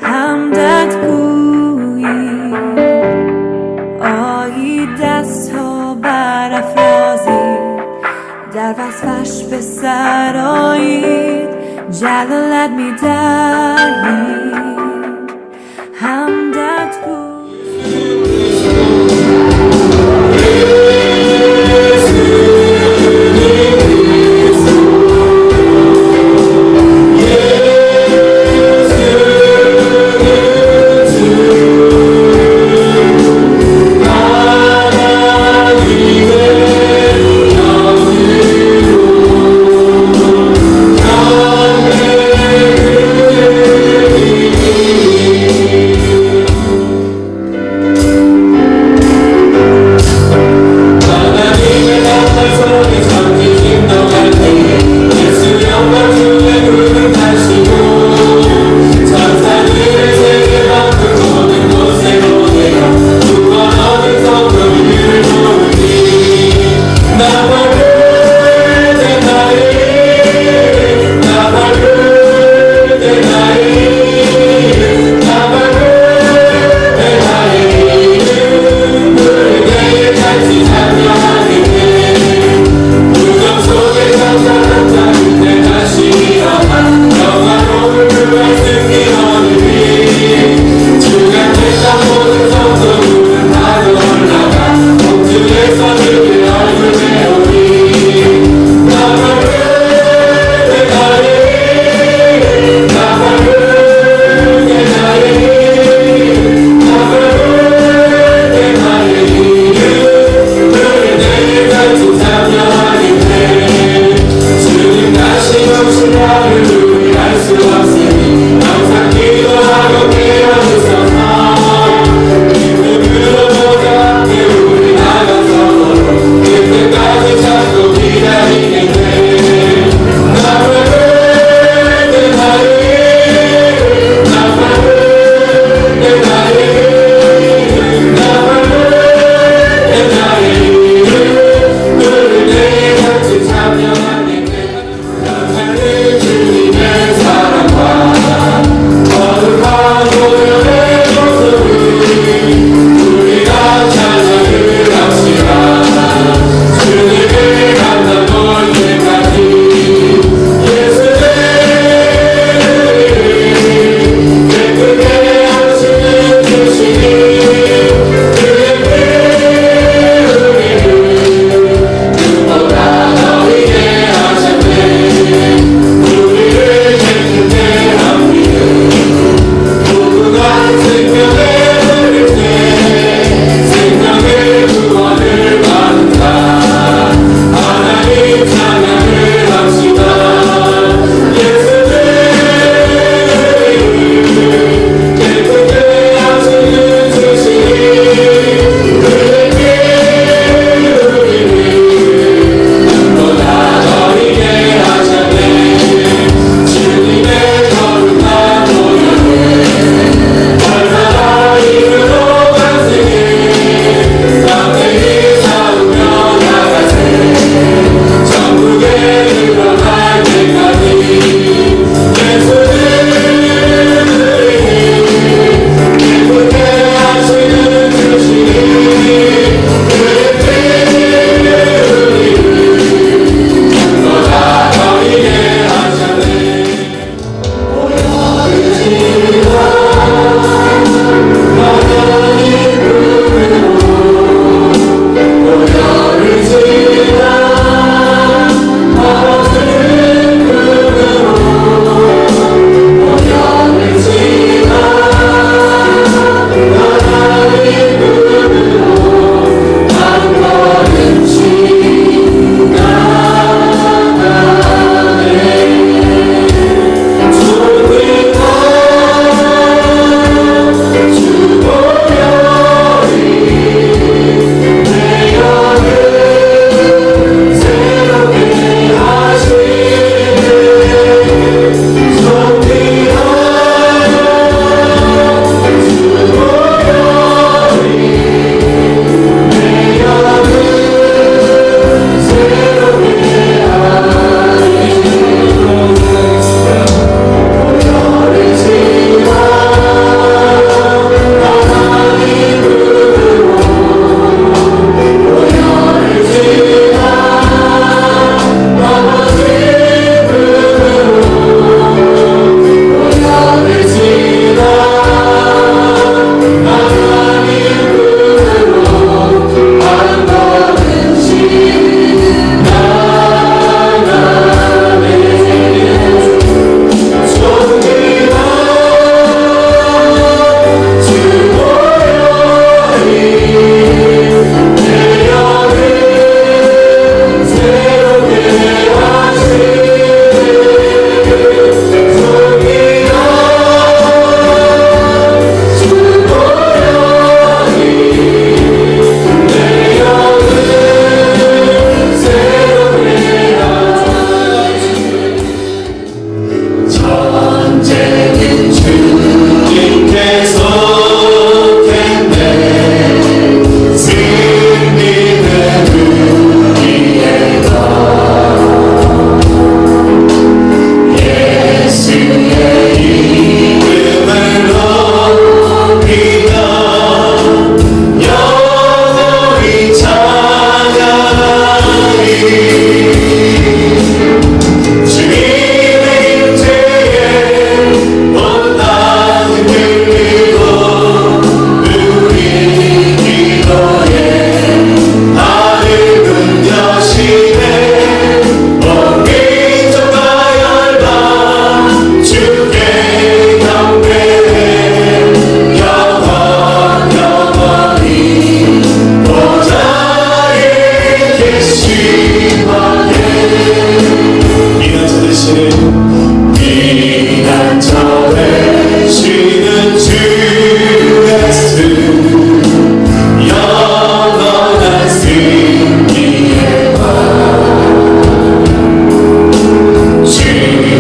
همدت گویی آیی دستها برافرازید در وصفش به سرایید جلالت میدهید همدت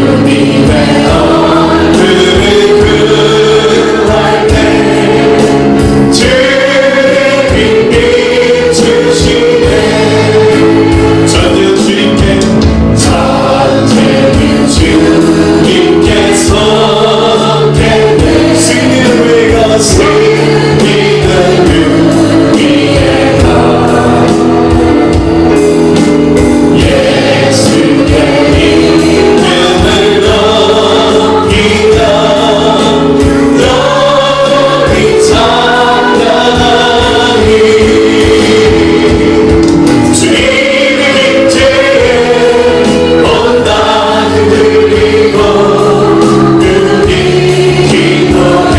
주님의 얼굴을 구할 때 주님이 비추시네. 전쟁은 주님께 속했네. 승리는 우리가 승리는 우리의 것. 예수의 이름을 높이며 너희 찬양하리. 주님의 임재에 온 땅을 들리고 우리 기도해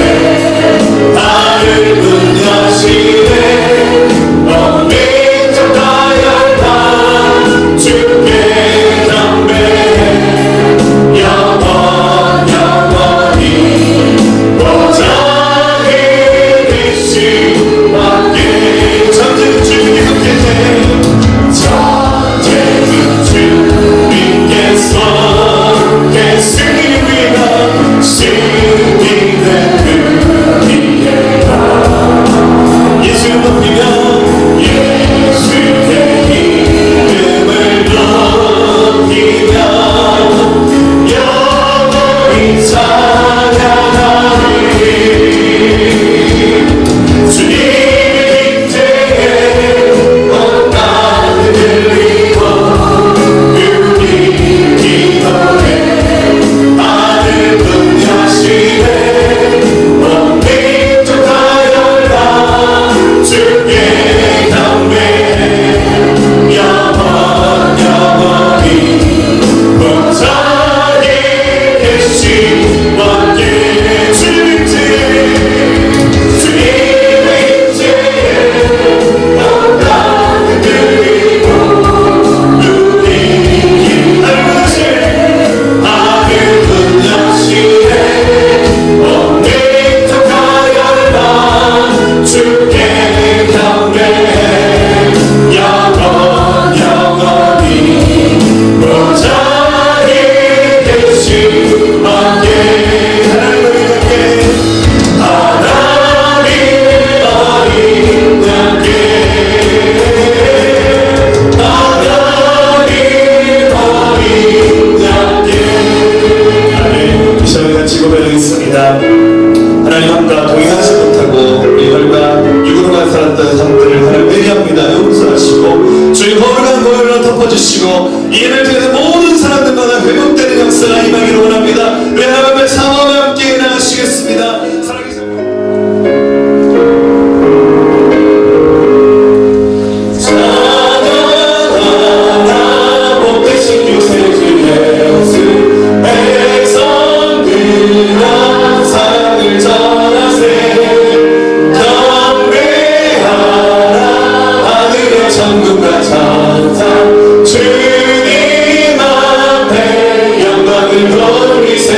나를 분야시네. 온 민족 다 열다 주께 경배해. 영원히 보좌에 계신 함께. 전쟁은 주님이 함께해. 전쟁은 주님께 속해 승리는 우리가 승리는 우리의 것. 예수를 높이며 예수의 이름을 높이며 영원히 찬양하리. 주님의 임재에 온 땅을 들리고 우리 기도해 나를 분야시네. 온 민족 다 열다 주께 경배해. 영원히 보좌에 계신 왕께. 주님의 임재에 온 땅을 들리고 우리 나를 분야시네. 온 민족 다 열다 주께 경배해. 영원히 보좌에 계신 왕께. 하나님 어린 양께 하나님 어린 양께. 이 시간에 같이 고백하겠습니다. 하나님 함과 동행하지 못하고 우리 혈과 육으로만 살았던 삶들을 하나님 회개합니다. 용서하시고 주의 거룩한 보혈로 덮어주시고 이를 통해서 모든 사람들마다 회복되는 역사가 임하기를 원합니다. 우리 하나님의 사모함에 함께 나가시겠습니다. 살아계신 찬양하나 복되신 유세주 예수 백성들아 사랑을 전하세. 경배하라 하늘의 천국과 천사 주님 앞에 영광을 돌리세.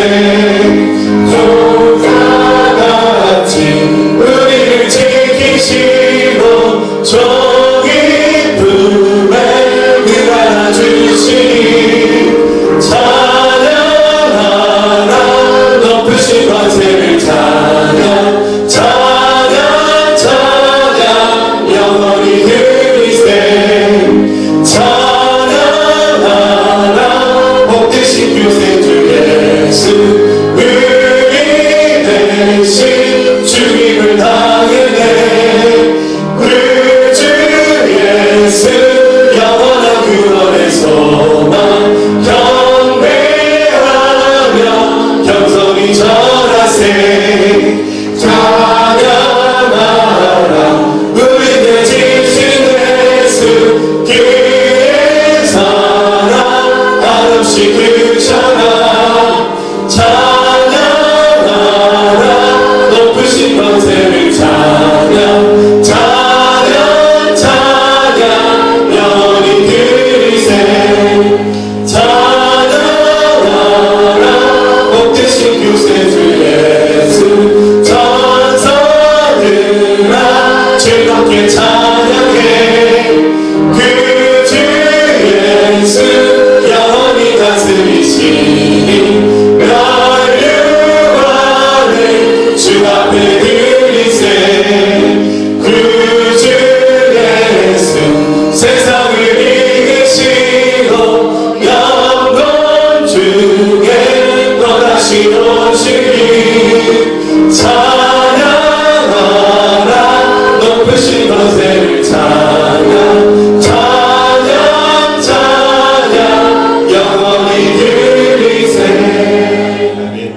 종자같이 우리를 지키시고 종의 품에 안아주시니 찬양하라 높으신 권세를 찬양 찬양 찬양 영원히 드리세. 찬양하라 복되신 유세주 예수 의리 대신 죽임을 당했네. 우리 주 예수 영원한 구원의 소망 경배하며 겸손히 절하세. 찬양하라 우리에게 지신 예수 그의 사랑 한없이 크셔라. 찬양하라 높으신 권세를 찬양 하시던 주님 찬양하라 높으신 곳을 찬양 찬양 찬양 영원히 들리세. 아멘.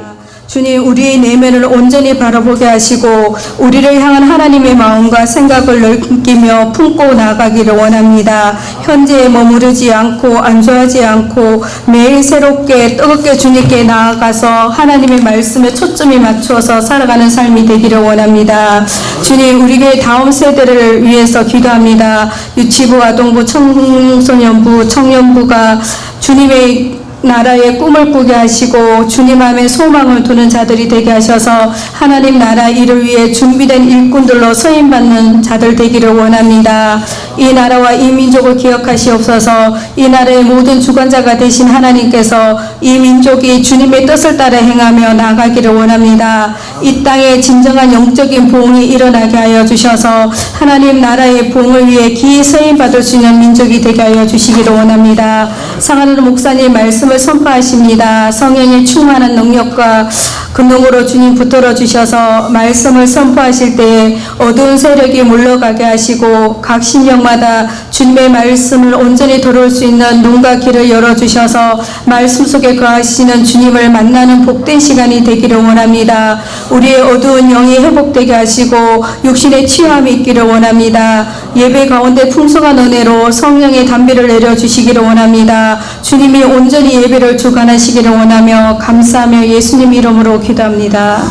주님, 우리의 내면을 온전히 바라보게 하시고 우리를 향한 하나님의 마음과 생각을 느끼며 품고 나아가기를 원합니다. 현재에 머무르지 않고 안주하지 않고 매일 새롭게 뜨겁게 주님께 나아가서 하나님의 말씀에 초점이 맞추어서 살아가는 삶이 되기를 원합니다. 주님, 우리 교회 다음 세대를 위해서 기도합니다. 유치부, 아동부, 청소년부, 청년부가 주님의 나라의 꿈을 꾸게 하시고 주님 안에 소망을 두는 자들이 되게 하셔서 하나님 나라 일을 위해 준비된 일꾼들로 서임받는 자들 되기를 원합니다. 이 나라와 이 민족을 기억하시옵소서. 이 나라의 모든 주관자가 되신 하나님께서 이 민족이 주님의 뜻을 따라 행하며 나아가기를 원합니다. 이 땅에 진정한 영적인 부흥이 일어나게 하여 주셔서 하나님 나라의 부흥을 위해 기히 서임받을 수 있는 민족이 되게 하여 주시기를 원합니다. 상하는 목사님 말씀을 선포하십니다. 성령의 충만한 능력과 근능으로 주님 붙들어 주셔서 말씀을 선포하실 때 어두운 세력이 물러가게 하시고 각 신령마다 주님의 말씀을 온전히 들을 수 있는 눈과 귀를 열어주셔서 말씀 속에 거하시는 주님을 만나는 복된 시간이 되기를 원합니다. 우리의 어두운 영이 회복되게 하시고 육신의 치유함이 있기를 원합니다. 예배 가운데 풍성한 은혜로 성령의 담비를 내려주시기를 원합니다. 주님이 온전히 예배를 주관하시기를 원하며 감사하며 예수님 이름으로 기도합니다.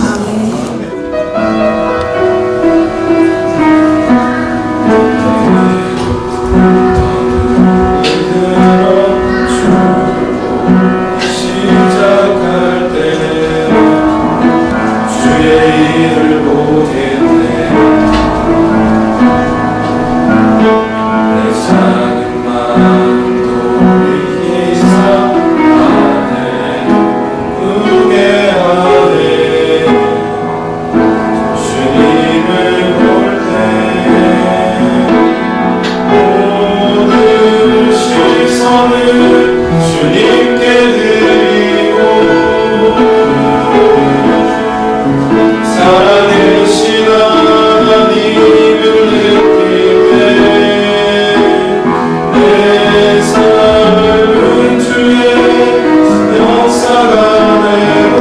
시작할 때 주의 일을 보겠네. 내 작은 마음도 이기사 안에 누게 하네. 주님을 볼 때 모든 시선을 주님께 드리고 살아계신 하나님을 느끼네. 내 삶은 주의 역사가 되고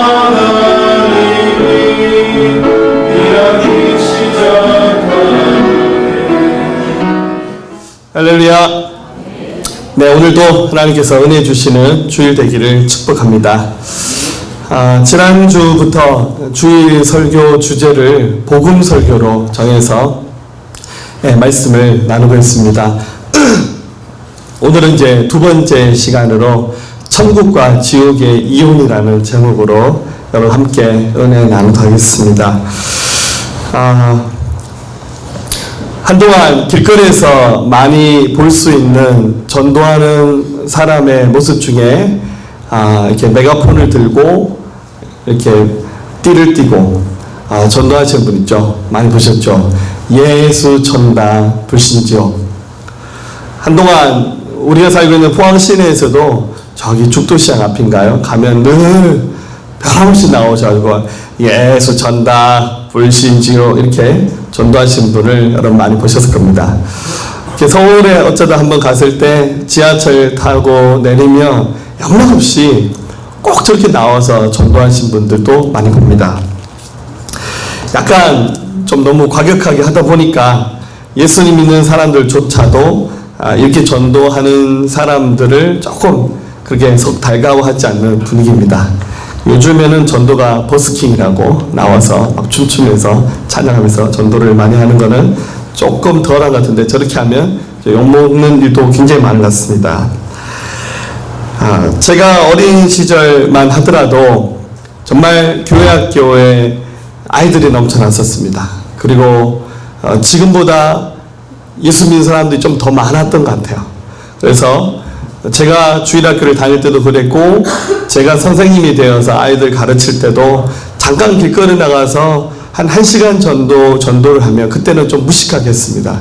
하나님이 일하기 시작하네. 할렐루야. 네, 오늘도 하나님께서 은혜 주시는 주일 되기를 축복합니다. 지난주부터 주일 설교 주제를 복음 설교로 정해서 말씀을 나누고 있습니다. 오늘은 이제 두 번째 시간으로 천국과 지옥의 이혼이라는 제목으로 여러분 함께 은혜 나누도록 하겠습니다. 한동안 길거리에서 많이 볼 수 있는 전도하는 사람의 모습 중에 이렇게 메가폰을 들고 이렇게 띠를 띠고 전도하시는 분 있죠. 많이 보셨죠. 예수 전다 불신지옥. 한동안 우리가 살고 있는 포항 시내에서도 저기 죽도시장 앞인가요? 가면 늘 변함없이 나오셔가지고 예수 전다 불신지옥 이렇게 전도하신 분을 여러분 많이 보셨을 겁니다. 서울에 어쩌다 한번 갔을 때 지하철 타고 내리면 영락없이 꼭 저렇게 나와서 전도하신 분들도 많이 봅니다. 약간 좀 너무 과격하게 하다 보니까 예수님 믿는 사람들조차도 이렇게 전도하는 사람들을 조금 그렇게 속 달가워하지 않는 분위기입니다. 요즘에는 전도가 버스킹이라고 나와서 막 춤추면서 찬양하면서 전도를 많이 하는 거는 조금 덜한 것 같은데 저렇게 하면 욕먹는 일도 굉장히 많은 것 같습니다. 제가 어린 시절만 하더라도 정말 교회 학교에 아이들이 넘쳐났었습니다. 그리고 지금보다 예수 믿는 사람들이 좀 더 많았던 것 같아요. 그래서 제가 주일학교를 다닐 때도 그랬고 제가 선생님이 되어서 아이들 가르칠 때도 잠깐 길거리 나가서 한 1시간 전도를 하면 그때는 좀 무식하게 했습니다.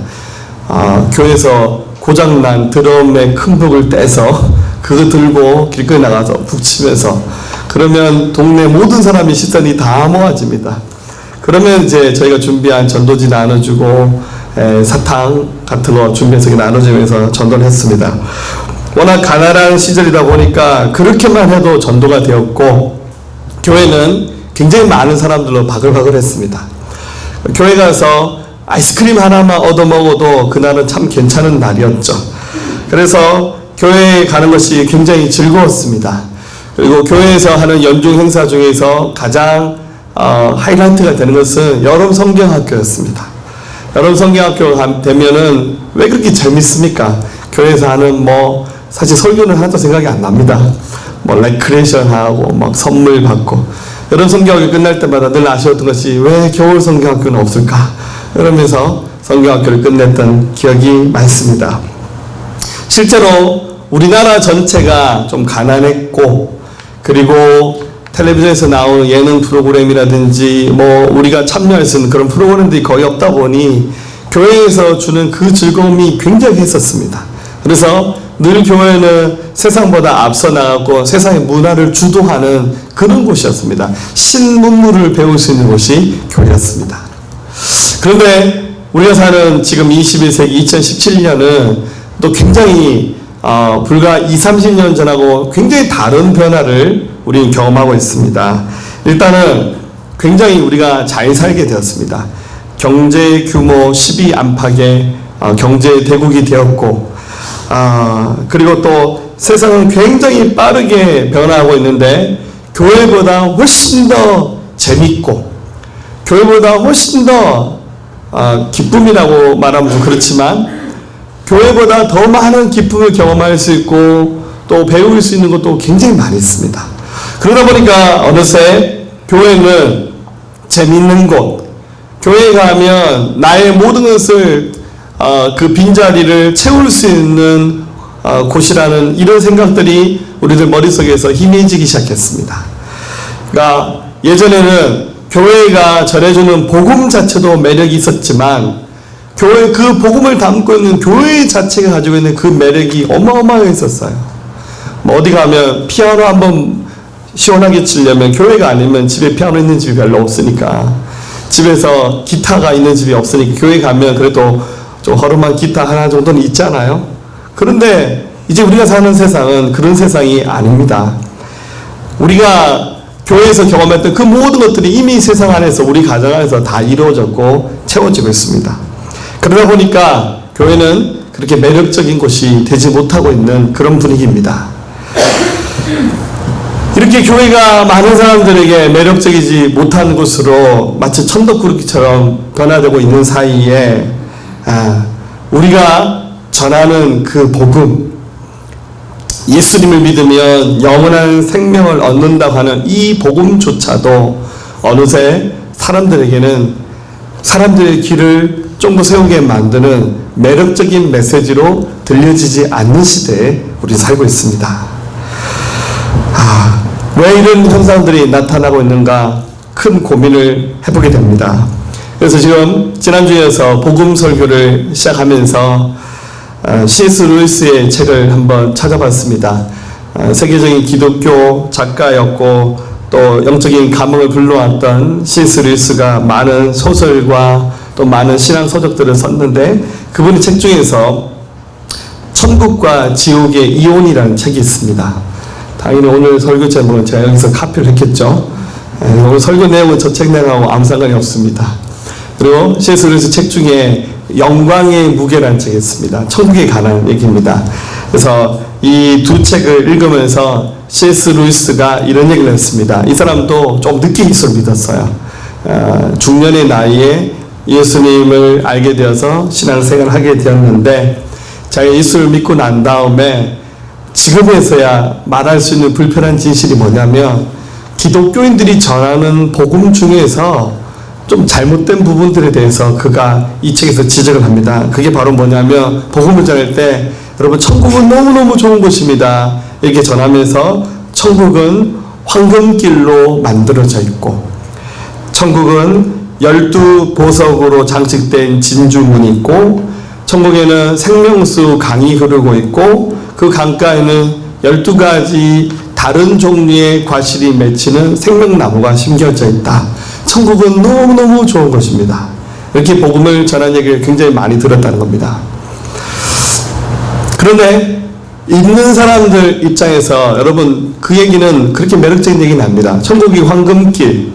교회에서 고장난 드럼의 큰 북을 떼서 그거 들고 길거리 나가서 북치면서 그러면 동네 모든 사람이 시선이 다 모아집니다. 그러면 이제 저희가 준비한 전도지 나눠주고 사탕 같은 거 준비해서 나눠주면서 전도를 했습니다. 워낙 가난한 시절이다 보니까 그렇게만 해도 전도가 되었고 교회는 굉장히 많은 사람들로 바글바글했습니다. 교회 가서 아이스크림 하나만 얻어먹어도 그날은 참 괜찮은 날이었죠. 그래서 교회에 가는 것이 굉장히 즐거웠습니다. 그리고 교회에서 하는 연중 행사 중에서 가장 하이라이트가 되는 것은 여름 성경학교였습니다. 여름 성경학교 되면은 왜 그렇게 재밌습니까? 교회에서 하는 사실 설교는 하나도 생각이 안 납니다. 레크레이션 하고 선물 받고 여름 성경학교 끝날 때마다 늘 아쉬웠던 것이 왜 겨울 성경학교는 없을까? 이러면서 성경학교를 끝냈던 기억이 많습니다. 실제로 우리나라 전체가 좀 가난했고 그리고 텔레비전에서 나오는 예능 프로그램이라든지 우리가 참여할 수 있는 그런 프로그램들이 거의 없다 보니 교회에서 주는 그 즐거움이 굉장히 했었습니다. 그래서 늘 교회는 세상보다 앞서 나가고 세상의 문화를 주도하는 그런 곳이었습니다. 신문물을 배울 수 있는 곳이 교회였습니다. 그런데 우리가 사는 지금 21세기 2017년은 또 굉장히 불과 20-30년 전하고 굉장히 다른 변화를 우리는 경험하고 있습니다. 일단은 굉장히 우리가 잘 살게 되었습니다. 경제 규모 12 안팎의 경제 대국이 되었고 그리고 또 세상은 굉장히 빠르게 변화하고 있는데 교회보다 훨씬 더 재밌고 교회보다 훨씬 더 기쁨이라고 말하면 좀 그렇지만 교회보다 더 많은 기쁨을 경험할 수 있고 또 배울 수 있는 것도 굉장히 많이 있습니다. 그러다 보니까 어느새 교회는 재밌는 곳, 교회에 가면 나의 모든 것을 그 빈자리를 채울 수 있는 곳이라는 이런 생각들이 우리들 머릿속에서 희미해지기 시작했습니다. 그러니까 예전에는 교회가 전해주는 복음 자체도 매력이 있었지만 교회 그 복음을 담고 있는 교회 자체가 가지고 있는 그 매력이 어마어마했었어요. 어디 가면 피아노 한번 시원하게 치려면 교회가 아니면 집에 피아노 있는 집이 별로 없으니까 집에서 기타가 있는 집이 없으니까 교회 가면 그래도 좀 허름한 기타 하나 정도는 있잖아요. 그런데 이제 우리가 사는 세상은 그런 세상이 아닙니다. 우리가 교회에서 경험했던 그 모든 것들이 이미 세상 안에서 우리 가정 안에서 다 이루어졌고 채워지고 있습니다. 그러다 보니까 교회는 그렇게 매력적인 곳이 되지 못하고 있는 그런 분위기입니다. 이렇게 교회가 많은 사람들에게 매력적이지 못한 곳으로 마치 천덕꾸러기처럼 변화되고 있는 사이에 우리가 전하는 그 복음, 예수님을 믿으면 영원한 생명을 얻는다고 하는 이 복음조차도 어느새 사람들에게는 사람들의 길을 좀 더 세우게 만드는 매력적인 메시지로 들려지지 않는 시대에 우리 살고 있습니다. 왜 이런 현상들이 나타나고 있는가 큰 고민을 해보게 됩니다. 그래서 지금 지난주에서 복음 설교를 시작하면서 C.S. 루이스의 책을 한번 찾아봤습니다. 세계적인 기독교 작가였고 또 영적인 감흥을 불러왔던 C.S. 루이스가 많은 소설과 또 많은 신앙 서적들을 썼는데 그분의 책 중에서 천국과 지옥의 이혼이라는 책이 있습니다. 당연히 오늘 설교 제목은 제가 여기서 카피를 했겠죠. 오늘 설교 내용은 저 책 내용하고 아무 상관이 없습니다. 그리고 C.S. 루이스 책 중에 영광의 무게라는 책이 있습니다. 천국에 관한 얘기입니다. 그래서 이 두 책을 읽으면서 C.S. 루이스가 이런 얘기를 했습니다. 이 사람도 좀 늦게 예수를 믿었어요. 중년의 나이에 예수님을 알게 되어서 신앙생활을 하게 되었는데 자기가 예수를 믿고 난 다음에 지금에서야 말할 수 있는 불편한 진실이 뭐냐면 기독교인들이 전하는 복음 중에서 좀 잘못된 부분들에 대해서 그가 이 책에서 지적을 합니다. 그게 바로 뭐냐면 복음을 전할 때 여러분 천국은 너무너무 좋은 곳입니다. 이렇게 전하면서 천국은 황금길로 만들어져 있고 천국은 12보석으로 장식된 진주문이 있고 천국에는 생명수 강이 흐르고 있고 그 강가에는 12가지 다른 종류의 과실이 맺히는 생명나무가 심겨져 있다. 천국은 너무너무 좋은 것입니다. 이렇게 복음을 전한 얘기를 굉장히 많이 들었다는 겁니다. 그런데 있는 사람들 입장에서 여러분 그 얘기는 그렇게 매력적인 얘기는 아닙니다. 천국이 황금길,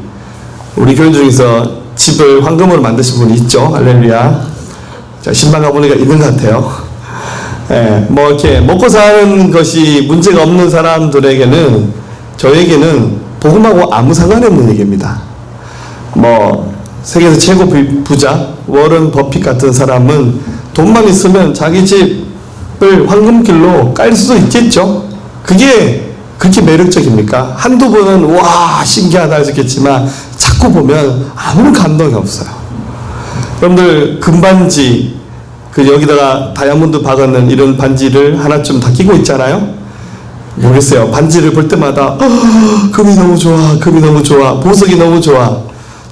우리 교인 중에서 집을 황금으로 만드신 분이 있죠. 할렐루야. 자, 신방 가보니까 있는 것 같아요. 예, 뭐 이렇게 먹고 사는 것이 문제가 없는 사람들에게는, 저에게는 복음하고 아무 상관이 없는 얘기입니다. 뭐 세계에서 최고 부자 워런 버핏 같은 사람은 돈만 있으면 자기 집을 황금길로 깔 수도 있겠죠. 그게 그렇게 매력적입니까? 한두 번은 와 신기하다 하셨겠지만 자꾸 보면 아무런 감동이 없어요. 여러분들 금반지, 그 여기다가 다이아몬드 박아놓은 이런 반지를 하나쯤 다 끼고 있잖아요. 모르겠어요. 반지를 볼 때마다 금이 너무 좋아, 금이 너무 좋아, 보석이 너무 좋아.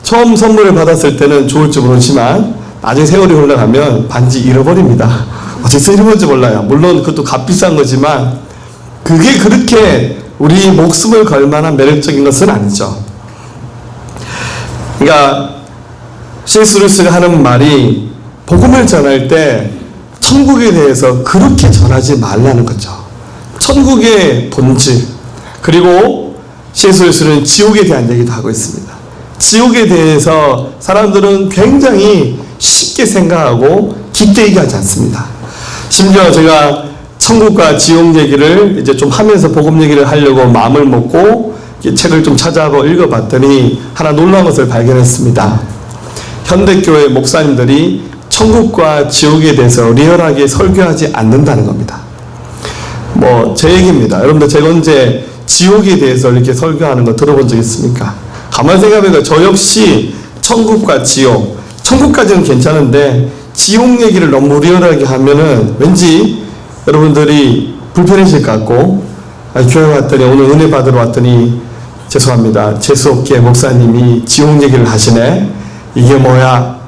처음 선물을 받았을 때는 좋을지 모르지만 나중에 세월이 흘러가면 반지 잃어버립니다. 어떻게 잃어버릴지 몰라요. 물론 그것도 값비싼 거지만 그게 그렇게 우리 목숨을 걸 만한 매력적인 것은 아니죠. 그러니까 C.S. 루이스가 하는 말이 복음을 전할 때 천국에 대해서 그렇게 전하지 말라는 거죠. 천국의 본질, 그리고 C.S. 루이스는 지옥에 대한 얘기도 하고 있습니다. 지옥에 대해서 사람들은 굉장히 쉽게 생각하고 깊게 얘기하지 않습니다. 심지어 제가 천국과 지옥 얘기를 이제 좀 하면서 복음 얘기를 하려고 마음을 먹고 책을 좀 찾아보고 읽어봤더니 하나 놀라운 것을 발견했습니다. 현대교회 목사님들이 천국과 지옥에 대해서 리얼하게 설교하지 않는다는 겁니다. 뭐 제 얘기입니다. 여러분들 제가 언제 지옥에 대해서 이렇게 설교하는 거 들어본 적 있습니까? 가만히 생각해보니까 저 역시 천국과 지옥, 천국까지는 괜찮은데 지옥 얘기를 너무 리얼하게 하면은 왠지 여러분들이 불편해질 것 같고, 교회 왔더니 오늘 은혜 받으러 왔더니 죄송합니다, 재수없게 목사님이 지옥 얘기를 하시네, 이게 뭐야,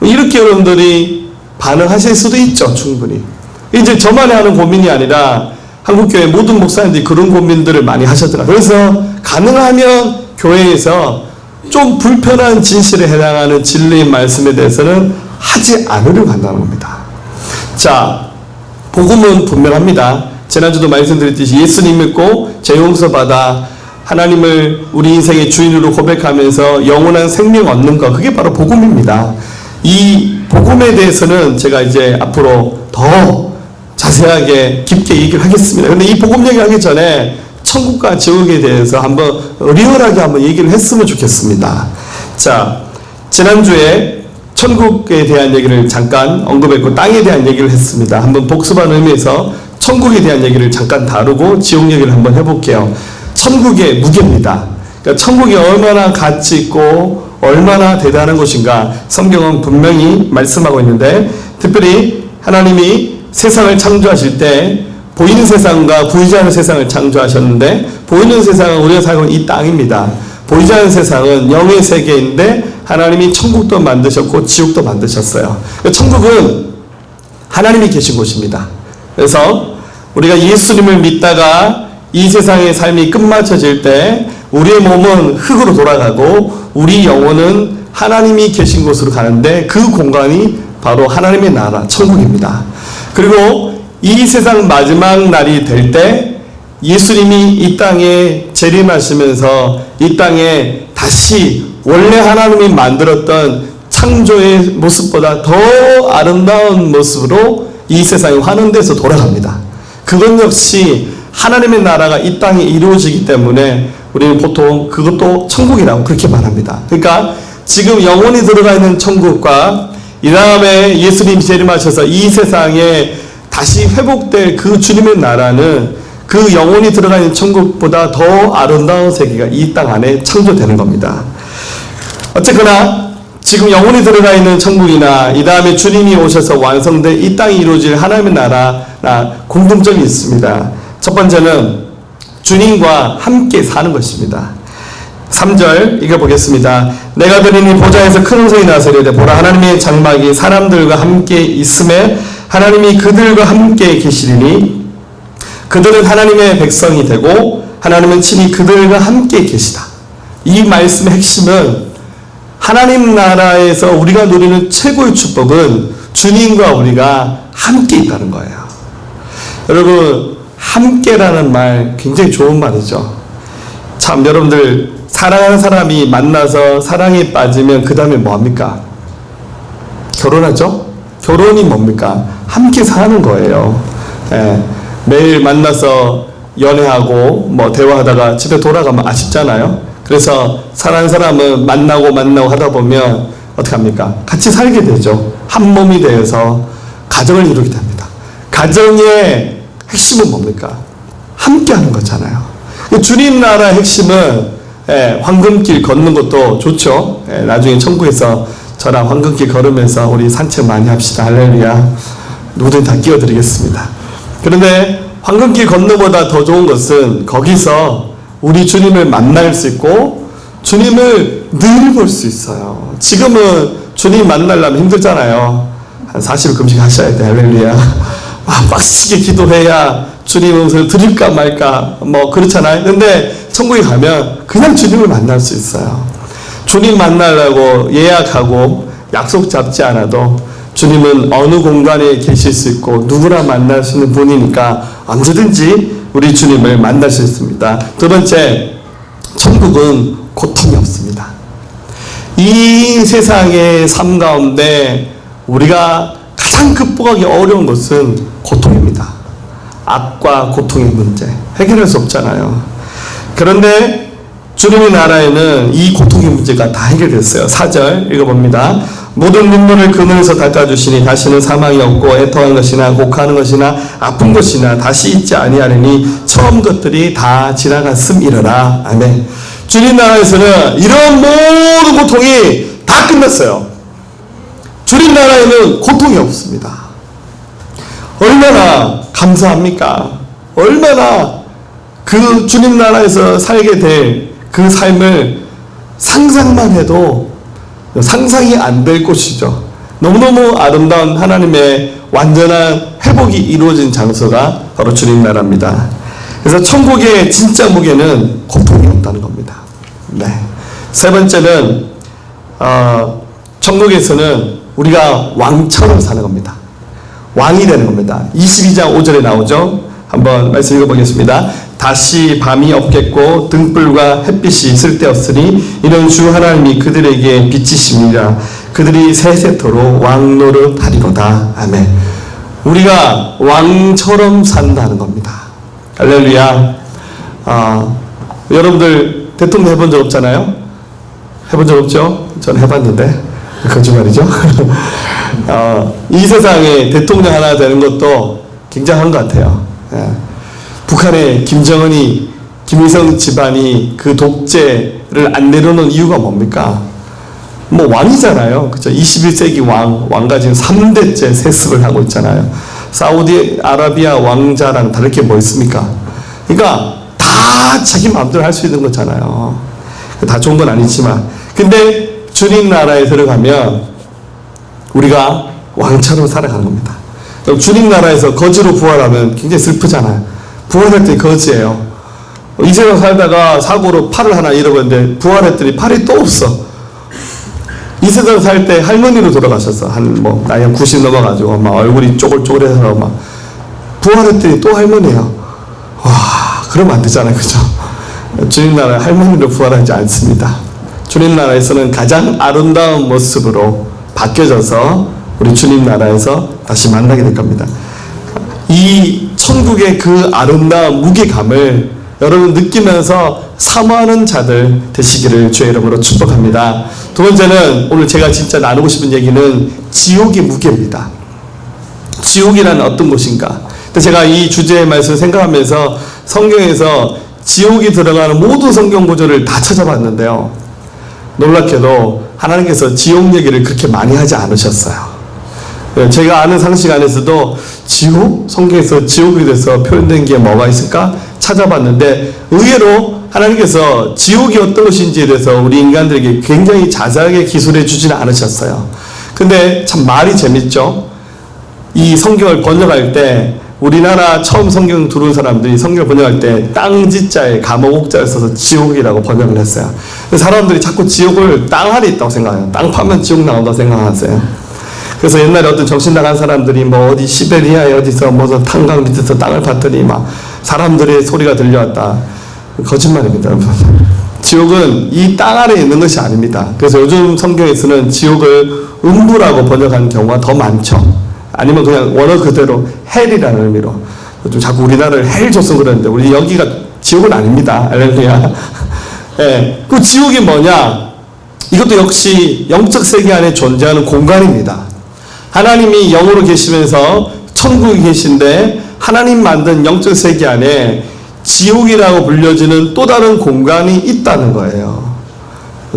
이렇게 여러분들이 반응하실 수도 있죠. 충분히. 이제 저만이 하는 고민이 아니라 한국교회 모든 목사님들이 그런 고민들을 많이 하셨더라고요. 그래서 가능하면 교회에서 좀 불편한 진실에 해당하는 진리의 말씀에 대해서는 하지 않으려고 한다는 겁니다. 자, 복음은 분명합니다. 지난주도 말씀드렸듯이 예수님 믿고 죄 용서받아 하나님을 우리 인생의 주인으로 고백하면서 영원한 생명 얻는 것, 그게 바로 복음입니다. 이 복음에 대해서는 제가 이제 앞으로 더 자세하게 깊게 얘기를 하겠습니다. 근데 이 복음 얘기하기 전에 천국과 지옥에 대해서 한번 리얼하게 한번 얘기를 했으면 좋겠습니다. 자, 지난주에 천국에 대한 얘기를 잠깐 언급했고 땅에 대한 얘기를 했습니다. 한번 복습하는 의미에서 천국에 대한 얘기를 잠깐 다루고 지옥 얘기를 한번 해볼게요. 천국의 무게입니다. 그러니까 천국이 얼마나 가치 있고 얼마나 대단한 것인가 성경은 분명히 말씀하고 있는데, 특별히 하나님이 세상을 창조하실 때 보이는 세상과 보이지 않는 세상을 창조하셨는데, 보이는 세상은 우리가 살고 있는 이 땅입니다. 보이지 않는 세상은 영의 세계인데 하나님이 천국도 만드셨고 지옥도 만드셨어요. 천국은 하나님이 계신 곳입니다. 그래서 우리가 예수님을 믿다가 이 세상의 삶이 끝마쳐질 때 우리의 몸은 흙으로 돌아가고 우리 영혼은 하나님이 계신 곳으로 가는데, 그 공간이 바로 하나님의 나라 천국입니다. 그리고 이 세상 마지막 날이 될 때 예수님이 이 땅에 재림하시면서 이 땅에 다시 원래 하나님이 만들었던 창조의 모습보다 더 아름다운 모습으로 이 세상이 환원돼서 돌아갑니다. 그것 역시 하나님의 나라가 이 땅에 이루어지기 때문에 우리는 보통 그것도 천국이라고 그렇게 말합니다. 그러니까 지금 영혼이 들어가 있는 천국과 이 다음에 예수님이 재림하셔서 이 세상에 다시 회복될 그 주님의 나라는 그 영혼이 들어가 있는 천국보다 더 아름다운 세계가 이 땅 안에 창조되는 겁니다. 어쨌거나 지금 영혼이 들어가 있는 천국이나 이 다음에 주님이 오셔서 완성된 이 땅이 이루어질 하나님의 나라나 공통점이 있습니다. 첫 번째는 주님과 함께 사는 것입니다. 3절 읽어보겠습니다. 내가 들으니 보좌에서 큰 음성이 나서리되 보라, 하나님의 장막이 사람들과 함께 있음에 하나님이 그들과 함께 계시리니 그들은 하나님의 백성이 되고 하나님은 친히 그들과 함께 계시다. 이 말씀의 핵심은 하나님 나라에서 우리가 누리는 최고의 축복은 주님과 우리가 함께 있다는 거예요. 여러분, 함께라는 말 굉장히 좋은 말이죠. 참, 여러분들 사랑하는 사람이 만나서 사랑에 빠지면 그 다음에 뭐합니까? 결혼하죠? 결혼이 뭡니까? 함께 사는 거예요. 예, 매일 만나서 연애하고 뭐 대화하다가 집에 돌아가면 아쉽잖아요. 그래서 사랑하는 사람은 만나고 하다 보면 어떻게 합니까? 같이 살게 되죠. 한 몸이 되어서 가정을 이루게 됩니다. 가정의 핵심은 뭡니까? 함께 하는 거잖아요. 주님 나라의 핵심은 황금길 걷는 것도 좋죠. 나중에 천국에서 저랑 황금길 걸으면서 우리 산책 많이 합시다. 할렐루야. 누구든 다 끼워드리겠습니다. 그런데 황금길 걷는 것보다 더 좋은 것은 거기서 우리 주님을 만날 수 있고 주님을 늘 볼 수 있어요. 지금은 주님 만나려면 힘들잖아요. 한 40일 금식 하셔야 돼. 할렐루야. 빡시게 기도해야 주님 음성을 들을까 말까 뭐 그렇잖아요. 근데 천국에 가면 그냥 주님을 만날 수 있어요. 주님 만나려고 예약하고 약속 잡지 않아도 주님은 어느 공간에 계실 수 있고 누구나 만날 수 있는 분이니까 언제든지 우리 주님을 만날 수 있습니다. 두 번째, 천국은 고통이 없습니다. 이 세상의 삶 가운데 우리가 가장 극복하기 어려운 것은 고통입니다. 악과 고통의 문제 해결할 수 없잖아요. 그런데 주님의 나라에는 이 고통의 문제가 다 해결됐어요. 4절 읽어봅니다. 모든 눈물을 그늘에서 닦아주시니 다시는 사망이 없고 애통하는 것이나 곡하는 것이나 아픈 것이나 다시 있지 아니하리니 처음 것들이 다 지나갔음이러라. 아멘. 주님 나라에서는 이런 모든 고통이 다 끝났어요. 주님 나라에는 고통이 없습니다. 얼마나 감사합니까? 얼마나 그 주님 나라에서 살게 될 그 삶을 상상만 해도 상상이 안 될 곳이죠. 너무너무 아름다운 하나님의 완전한 회복이 이루어진 장소가 바로 주님 나라입니다. 그래서 천국의 진짜 무게는 고통이 없다는 겁니다. 네. 세 번째는 천국에서는 우리가 왕처럼 사는 겁니다. 왕이 되는 겁니다. 22장 5절에 나오죠. 한번 말씀 읽어보겠습니다. 다시 밤이 없겠고 등불과 햇빛이 쓸데없으니 이는 주 하나님이 그들에게 빛이심이라. 그들이 세세토록 왕노릇하리로다. 아멘. 우리가 왕처럼 산다는 겁니다. 할렐루야. 여러분들 대통령 해본 적 없잖아요? 해본 적 없죠? 저는 해봤는데 거짓말이죠. 이 세상에 대통령 하나 되는 것도 굉장한 것 같아요. 북한의 김정은이 김일성 집안이 그 독재를 안 내려놓은 이유가 뭡니까? 뭐 왕이잖아요. 그죠? 21세기 왕가 지금 3대째 세습을 하고 있잖아요. 사우디아라비아 왕자랑 다를 게 뭐 있습니까? 그러니까 다 자기 마음대로 할 수 있는 거잖아요. 다 좋은 건 아니지만. 근데 주님 나라에 들어가면 우리가 왕처럼 살아가는 겁니다. 주님 나라에서 거지로 부활하면 굉장히 슬프잖아요. 부활할 때 거지예요. 이 세상 살다가 사고로 팔을 하나 잃어버렸는데 부활했더니 팔이 또 없어. 이 세상 살 때 할머니로 돌아가셨어. 나이 한 90 넘어가지고 막 얼굴이 쪼글쪼글해서 막 부활했더니 또 할머니예요. 와, 그러면 안 되잖아요, 그죠? 주님 나라에 할머니로 부활하지 않습니다. 주님 나라에서는 가장 아름다운 모습으로 바뀌어져서 우리 주님 나라에서 다시 만나게 될 겁니다. 이 천국의 그 아름다운 무게감을 여러분 느끼면서 사모하는 자들 되시기를 주의 이름으로 축복합니다. 두 번째는 오늘 제가 진짜 나누고 싶은 얘기는 지옥의 무게입니다. 지옥이란 어떤 곳인가? 제가 이 주제의 말씀을 생각하면서 성경에서 지옥이 들어가는 모든 성경 구절을 다 찾아봤는데요. 놀랍게도 하나님께서 지옥 얘기를 그렇게 많이 하지 않으셨어요. 제가 아는 상식 안에서도 지옥? 성경에서 지옥에 대해서 표현된 게 뭐가 있을까? 찾아봤는데 의외로 하나님께서 지옥이 어떤 것인지에 대해서 우리 인간들에게 굉장히 자세하게 기술해 주지는 않으셨어요. 근데 참 말이 재밌죠? 이 성경을 번역할 때 우리나라 처음 성경 들어온 사람들이 성경 번역할 때 땅지자에 감옥옥자를 써서 지옥이라고 번역을 했어요. 사람들이 자꾸 지옥을 땅 아래 있다고 생각해요. 땅 파면 지옥 나온다고 생각하세요. 그래서 옛날에 어떤 정신나간 사람들이 뭐 어디 시베리아에 어디서 무슨 탄광 밑에서 땅을 팠더니 막 사람들의 소리가 들려왔다. 거짓말입니다, 여러분. 지옥은 이 땅 아래에 있는 것이 아닙니다. 그래서 요즘 성경에서는 지옥을 음부라고 번역하는 경우가 더 많죠. 아니면 그냥 원어 그대로 헬이라는 의미로. 좀 자꾸 우리나라를 헬 줘서 그러는데 우리 여기가 지옥은 아닙니다. 할렐루야. 예, 그 지옥이 뭐냐? 이것도 역시 영적 세계 안에 존재하는 공간입니다. 하나님이 영으로 계시면서 천국에 계신데 하나님 만든 영적 세계 안에 지옥이라고 불려지는 또 다른 공간이 있다는 거예요.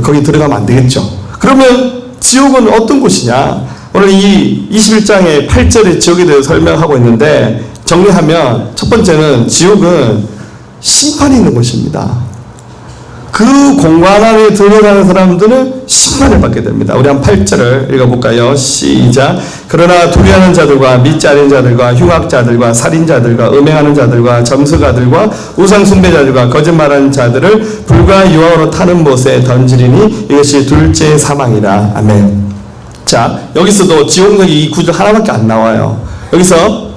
거기 들어가면 안 되겠죠. 그러면 지옥은 어떤 곳이냐? 오늘 이 21장의 8절의 지옥에 대해서 설명하고 있는데 정리하면 첫 번째는 지옥은 심판이 있는 곳입니다. 그 공간 안에 들어가는 사람들은 심판을 받게 됩니다. 우리 한 8절을 읽어볼까요? 시작. 그러나 도리하는 자들과 믿지 않는 자들과 흉악자들과 살인자들과 음행하는 자들과 점수가들과 우상 숭배자들과 거짓말하는 자들을 불과 유황으로 타는 못에 던지리니 이것이 둘째 사망이라. 아멘. 자, 여기서도 지옥역이 이 구절 하나밖에 안 나와요. 여기서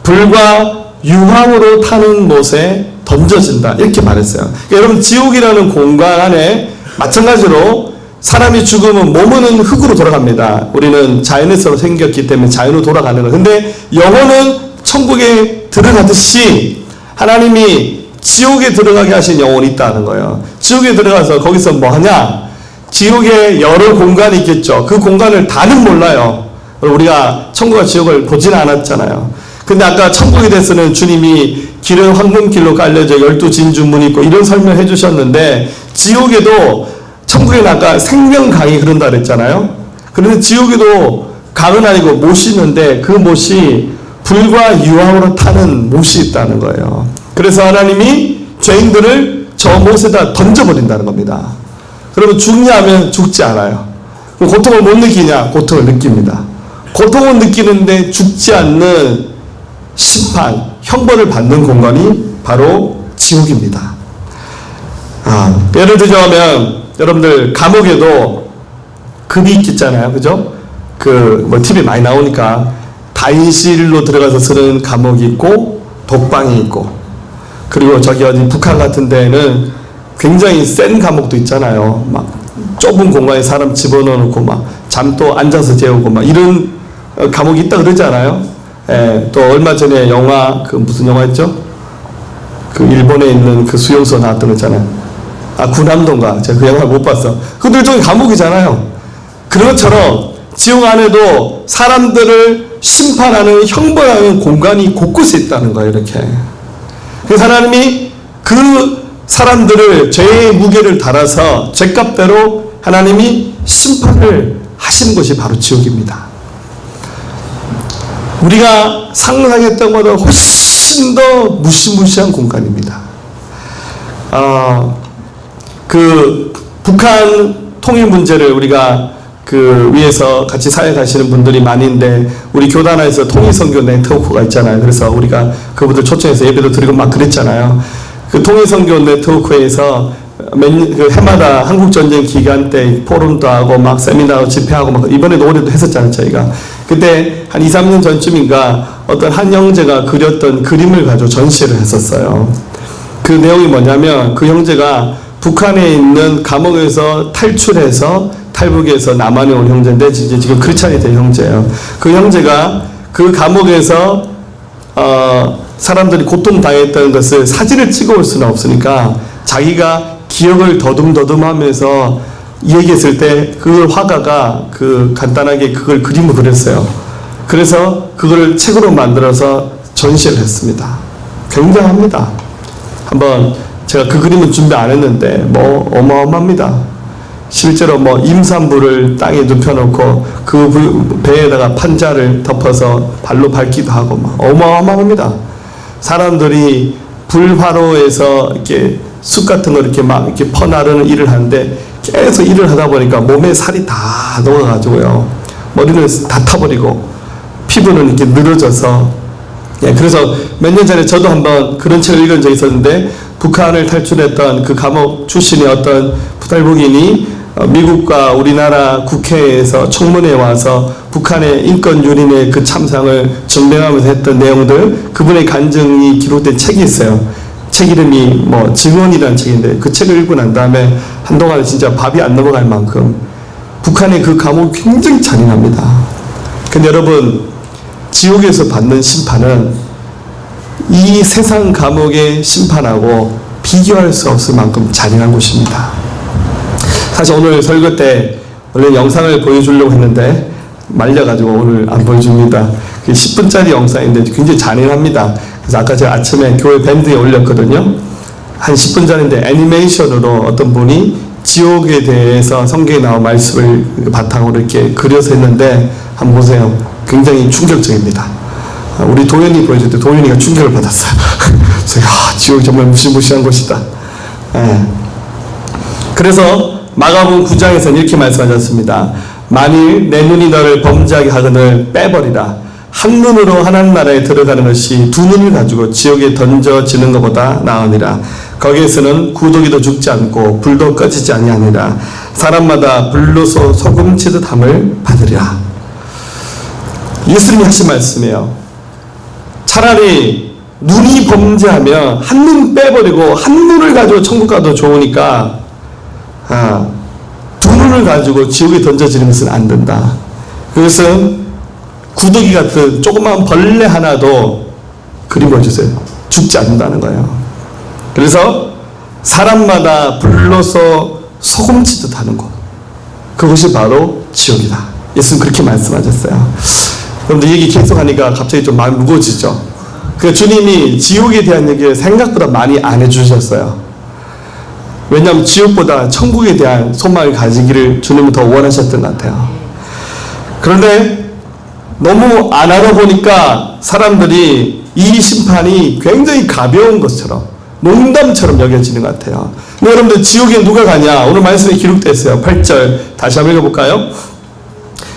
불과 유황으로 타는 못에 던져진다 이렇게 말했어요. 그러니까 여러분 지옥이라는 공간 안에 마찬가지로 사람이 죽으면 몸은 흙으로 돌아갑니다. 우리는 자연에서 생겼기 때문에 자연으로 돌아가는 거예요. 근데 영혼은 천국에 들어가듯이 하나님이 지옥에 들어가게 하신 영혼이 있다는 거예요. 지옥에 들어가서 거기서 뭐 하냐? 지옥에 여러 공간이 있겠죠. 그 공간을 다는 몰라요. 우리가 천국과 지옥을 보지는 않았잖아요. 근데 아까 천국에 대해서는 주님이 길은 황금길로 깔려져 12진주문이 있고 이런 설명해 주셨는데 지옥에도 천국에는 아까 생명강이 흐른다 그랬잖아요. 그런데 지옥에도 강은 아니고 못이 있는데 그 못이 불과 유황으로 타는 못이 있다는 거예요. 그래서 하나님이 죄인들을 저 못에다 던져버린다는 겁니다. 그러면 죽냐 하면 죽지 않아요. 고통을 못 느끼냐? 고통을 느낍니다. 고통을 느끼는데 죽지 않는 심판, 형벌을 받는 공간이 바로 지옥입니다. 예를 들자면 여러분들 감옥에도 급이 있잖아요, 그죠? 뭐 TV에 많이 나오니까 다인실로 들어가서 쓰는 감옥이 있고 독방이 있고 그리고 저기 어디 북한 같은 데에는 굉장히 센 감옥도 있잖아요. 막 좁은 공간에 사람 집어넣어놓고 막 잠도 앉아서 재우고 막 이런 감옥이 있다 그러잖아요. 예, 또 얼마 전에 영화 그 무슨 영화였죠? 그 일본에 있는 그 수용소 나왔던 거 있잖아요. 군함도인가? 제가 그 영화 못 봤어. 그것도 일종의 감옥이잖아요. 그런 것처럼 지옥 안에도 사람들을 심판하는 형벌하는 공간이 곳곳에 있다는 거예요. 이렇게. 그래서 하나님이 그 사람들을 죄의 무게를 달아서 죄값대로 하나님이 심판을 하시는 것이 바로 지옥입니다. 우리가 상상했던 것보다 훨씬 더 무시무시한 공간입니다. 그 북한 통일 문제를 우리가 그 위에서 같이 사역하시는 분들이 많은데 우리 교단 안에서 통일선교 네트워크가 있잖아요. 그래서 우리가 그분들 초청해서 예배도 드리고 막 그랬잖아요. 그 통일선교 네트워크에서 그 해마다 한국전쟁 기간 때 포럼도 하고 막 세미나도 집회하고 막 이번에도 올해도 했었잖아요. 저희가 그때 한 2, 3년 전쯤인가 어떤 한 형제가 그렸던 그림을 가지고 전시를 했었어요. 그 내용이 뭐냐면 그 형제가 북한에 있는 감옥에서 탈출해서 탈북해서 남한에 온 형제인데 지금 크리스찬이 된 형제예요. 그 형제가 그 감옥에서 사람들이 고통당했던 것을 사진을 찍어올 수는 없으니까 자기가 기억을 더듬더듬하면서 얘기했을 때 그 화가가 그 간단하게 그걸 그림을 그렸어요. 그래서 그걸 책으로 만들어서 전시를 했습니다. 굉장합니다. 한번 제가 그 그림은 준비 안 했는데 뭐 어마어마합니다. 실제로 뭐 임산부를 땅에 눕혀놓고 그 배에다가 판자를 덮어서 발로 밟기도 하고 막 어마어마합니다. 사람들이 불화로에서 이렇게 숯 같은 거 이렇게 막 이렇게 퍼나르는 일을 하는데 계속 일을 하다 보니까 몸에 살이 다 녹아가지고요. 머리는 다 타버리고 피부는 이렇게 늘어져서 예, 그래서 몇 년 전에 저도 한번 그런 책을 읽은 적이 있었는데, 북한을 탈출했던 그 감옥 출신의 어떤 부탈북인이 미국과 우리나라 국회에서 청문회에 와서 북한의 인권 유린의 그 참상을 증명하면서 했던 내용들, 그분의 간증이 기록된 책이 있어요. 책 이름이 뭐 증언이라는 책인데, 그 책을 읽고 난 다음에 한동안 진짜 밥이 안 넘어갈 만큼 북한의 그 감옥이 굉장히 잔인합니다. 근데 여러분, 지옥에서 받는 심판은 이 세상 감옥의 심판하고 비교할 수 없을 만큼 잔인한 곳입니다. 사실 오늘 설교 때 원래 영상을 보여주려고 했는데 말려가지고 오늘 안 보여줍니다. 10분짜리 영상인데 굉장히 잔인합니다. 그래서 아까 제가 아침에 교회 밴드에 올렸거든요. 한 10분짜리인데 애니메이션으로 어떤 분이 지옥에 대해서 성경에 나온 말씀을 바탕으로 이렇게 그려서 했는데 한번 보세요. 굉장히 충격적입니다. 우리 도현이 보여줄 때 도현이가 충격을 받았어요. 그래서 지옥이 정말 무시무시한 곳이다. 예. 그래서 마가복음 9장에서는 이렇게 말씀하셨습니다. 만일 내 눈이 너를 범죄하게 하거늘 빼버리라. 한 눈으로 하나님 나라에 들어가는 것이 두 눈을 가지고 지옥에 던져지는 것보다 나으니라. 거기에서는 구더기도 죽지 않고 불도 꺼지지 아니하니라. 사람마다 불로서 소금 치듯 함을 받으리라. 예수님이 하신 말씀이에요. 차라리 눈이 범죄하면 한 눈 빼버리고 한 눈을 가지고 천국 가도 좋으니까 두 눈을 가지고 지옥에 던져지는 것은 안 된다. 그것은 구더기 같은 조그만 벌레 하나도 그림어주세요. 죽지 않는다는 거예요. 그래서 사람마다 불로서 소금치듯 하는 곳, 그것이 바로 지옥이다. 예수는 그렇게 말씀하셨어요. 여러분들 얘기 계속하니까 갑자기 좀 마음이 무거워지죠. 그 주님이 지옥에 대한 얘기를 생각보다 많이 안 해주셨어요. 왜냐하면 지옥보다 천국에 대한 소망을 가지기를 주님은 더 원하셨던 것 같아요. 그런데 너무 안 하다 보니까 사람들이 이 심판이 굉장히 가벼운 것처럼, 농담처럼 여겨지는 것 같아요. 근데 여러분들 지옥에 누가 가냐? 오늘 말씀에 기록되어 있어요. 8절 다시 한번 읽어볼까요?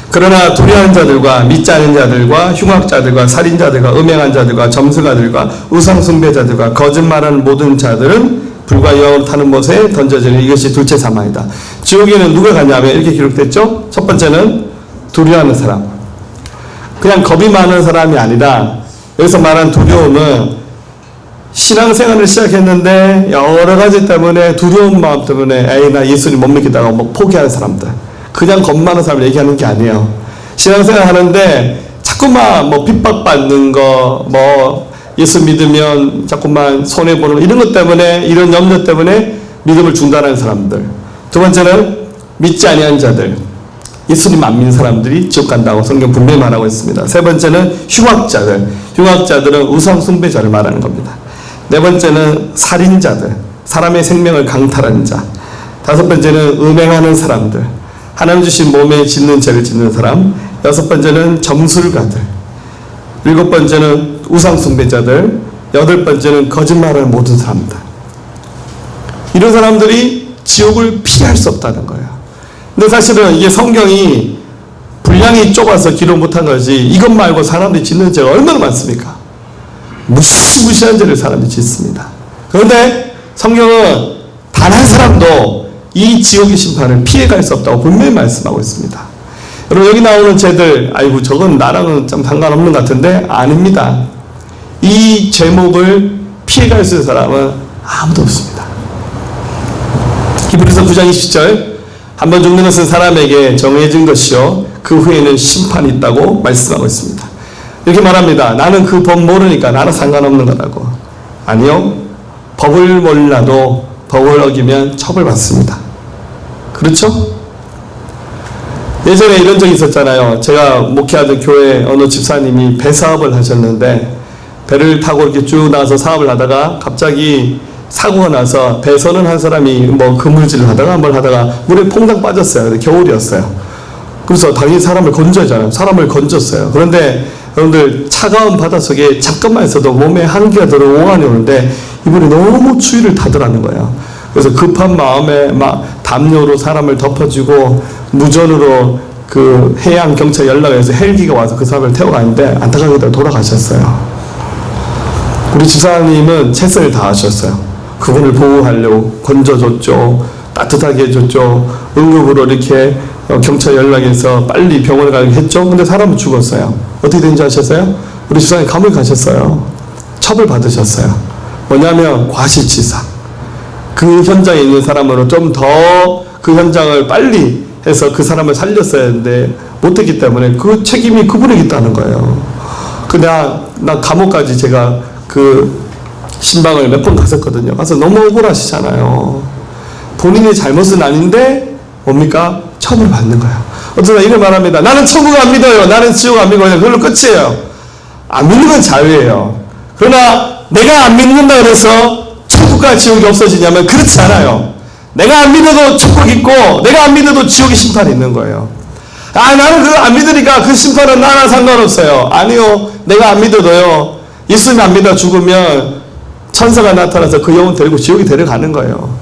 그러나 도리하는 자들과 믿지 않은 자들과 흉악자들과 살인자들과 음행한 자들과 점술가들과 우상숭배자들과 거짓말하는 모든 자들은 불과 영으로 타는 못에 던져지는 이것이 둘째 사망이다. 지옥에는 누가 가냐면 이렇게 기록됐죠. 첫 번째는 두려워하는 사람, 그냥 겁이 많은 사람이 아니라, 여기서 말한 두려움은 신앙생활을 시작했는데 여러 가지 때문에, 두려운 마음 때문에 에이 나 예수님 못 믿겠다고 뭐 포기하는 사람들, 그냥 겁 많은 사람을 얘기하는 게 아니에요. 신앙생활 하는데 자꾸만 뭐 핍박받는 거, 뭐 예수 믿으면 자꾸만 손해보는 거, 이런 것 때문에, 이런 염려 때문에 믿음을 중단하는 사람들. 두 번째는 믿지 아니한 자들, 예수님 안 믿는 사람들이 지옥 간다고 성경 분명히 말하고 있습니다. 세 번째는 흉악자들, 흉악자들은 우상 숭배자를 말하는 겁니다. 네 번째는 살인자들, 사람의 생명을 강탈하는 자. 다섯 번째는 음행하는 사람들, 하나님 주신 몸에 짓는 죄를 짓는 사람. 여섯 번째는 점술가들. 일곱 번째는 우상 숭배자들. 여덟 번째는 거짓말하는 모든 사람들. 이런 사람들이 지옥을 피할 수 없다는 거예요. 근데 사실은 이게 성경이 분량이 좁아서 기록 못한 거지, 이것 말고 사람들이 짓는 죄가 얼마나 많습니까? 무시무시한 죄를 사람들이 짓습니다. 그런데 성경은 단 한 사람도 이 지옥의 심판을 피해갈 수 없다고 분명히 말씀하고 있습니다. 여러분, 여기 나오는 죄들, 아이고 저건 나랑은 좀 상관없는 것 같은데, 아닙니다. 이 제목을 피해갈 수 있는 사람은 아무도 없습니다. 히브리서 9장 20절, 한 번 죽는 것은 사람에게 정해진 것이요 그 후에는 심판이 있다고 말씀하고 있습니다. 이렇게 말합니다. 나는 그 법 모르니까 나는 상관없는 거라고. 아니요, 법을 몰라도 법을 어기면 처벌받습니다. 그렇죠? 예전에 이런 적이 있었잖아요. 제가 목회하던 교회 어느 집사님이 배 사업을 하셨는데, 배를 타고 이렇게 쭉 나가서 사업을 하다가 갑자기 사고가 나서 배 선원한 사람이 뭐 그물질을 하다가 뭘 하다가 물에 퐁당 빠졌어요. 겨울이었어요. 그래서 당연히 사람을 건져야잖아요. 사람을 건졌어요. 그런데 여러분들, 차가운 바닷속에 잠깐만 있어도 몸에 한기가 들어 오한이 오는데 이분이 너무 추위를 타더라는 거예요. 그래서 급한 마음에 막 담요로 사람을 덮어주고 무전으로 그 해양 경찰 연락해서 헬기가 와서 그 사람을 태워가는데 안타깝게도 돌아가셨어요. 우리 집사님은 최선을 다하셨어요. 그분을 보호하려고 건져줬죠. 따뜻하게 해줬죠. 응급으로 이렇게 경찰 연락해서 빨리 병원에 가게 했죠. 근데 사람은 죽었어요. 어떻게 된지 아셨어요? 우리 집사님 감옥에 가셨어요. 처벌 받으셨어요. 뭐냐면 과실치사. 그 현장에 있는 사람으로 좀 더 그 현장을 빨리 해서 그 사람을 살렸어야 했는데 못했기 때문에 그 책임이 그분에게 있다는 거예요. 나 감옥까지 제가 그 신방을 몇 번 갔었거든요. 가서 너무 억울하시잖아요. 본인의 잘못은 아닌데 뭡니까? 처벌 받는 거예요. 어떤 사람 이런 말합니다. 나는 천국 안 믿어요. 나는 지옥 안 믿어요. 그걸로 끝이에요. 안 믿는 건 자유예요. 그러나 내가 안 믿는다 그래서 천국과 지옥이 없어지냐면 그렇지 않아요. 내가 안 믿어도 천국 있고 내가 안 믿어도 지옥의 심판이 있는 거예요. 나는 그거 안 믿으니까 그 심판은 나랑 상관없어요. 아니요. 내가 안 믿어도요. 예수님 안 믿어 죽으면 천사가 나타나서 그 영혼 데리고 지옥에 데려가는 거예요.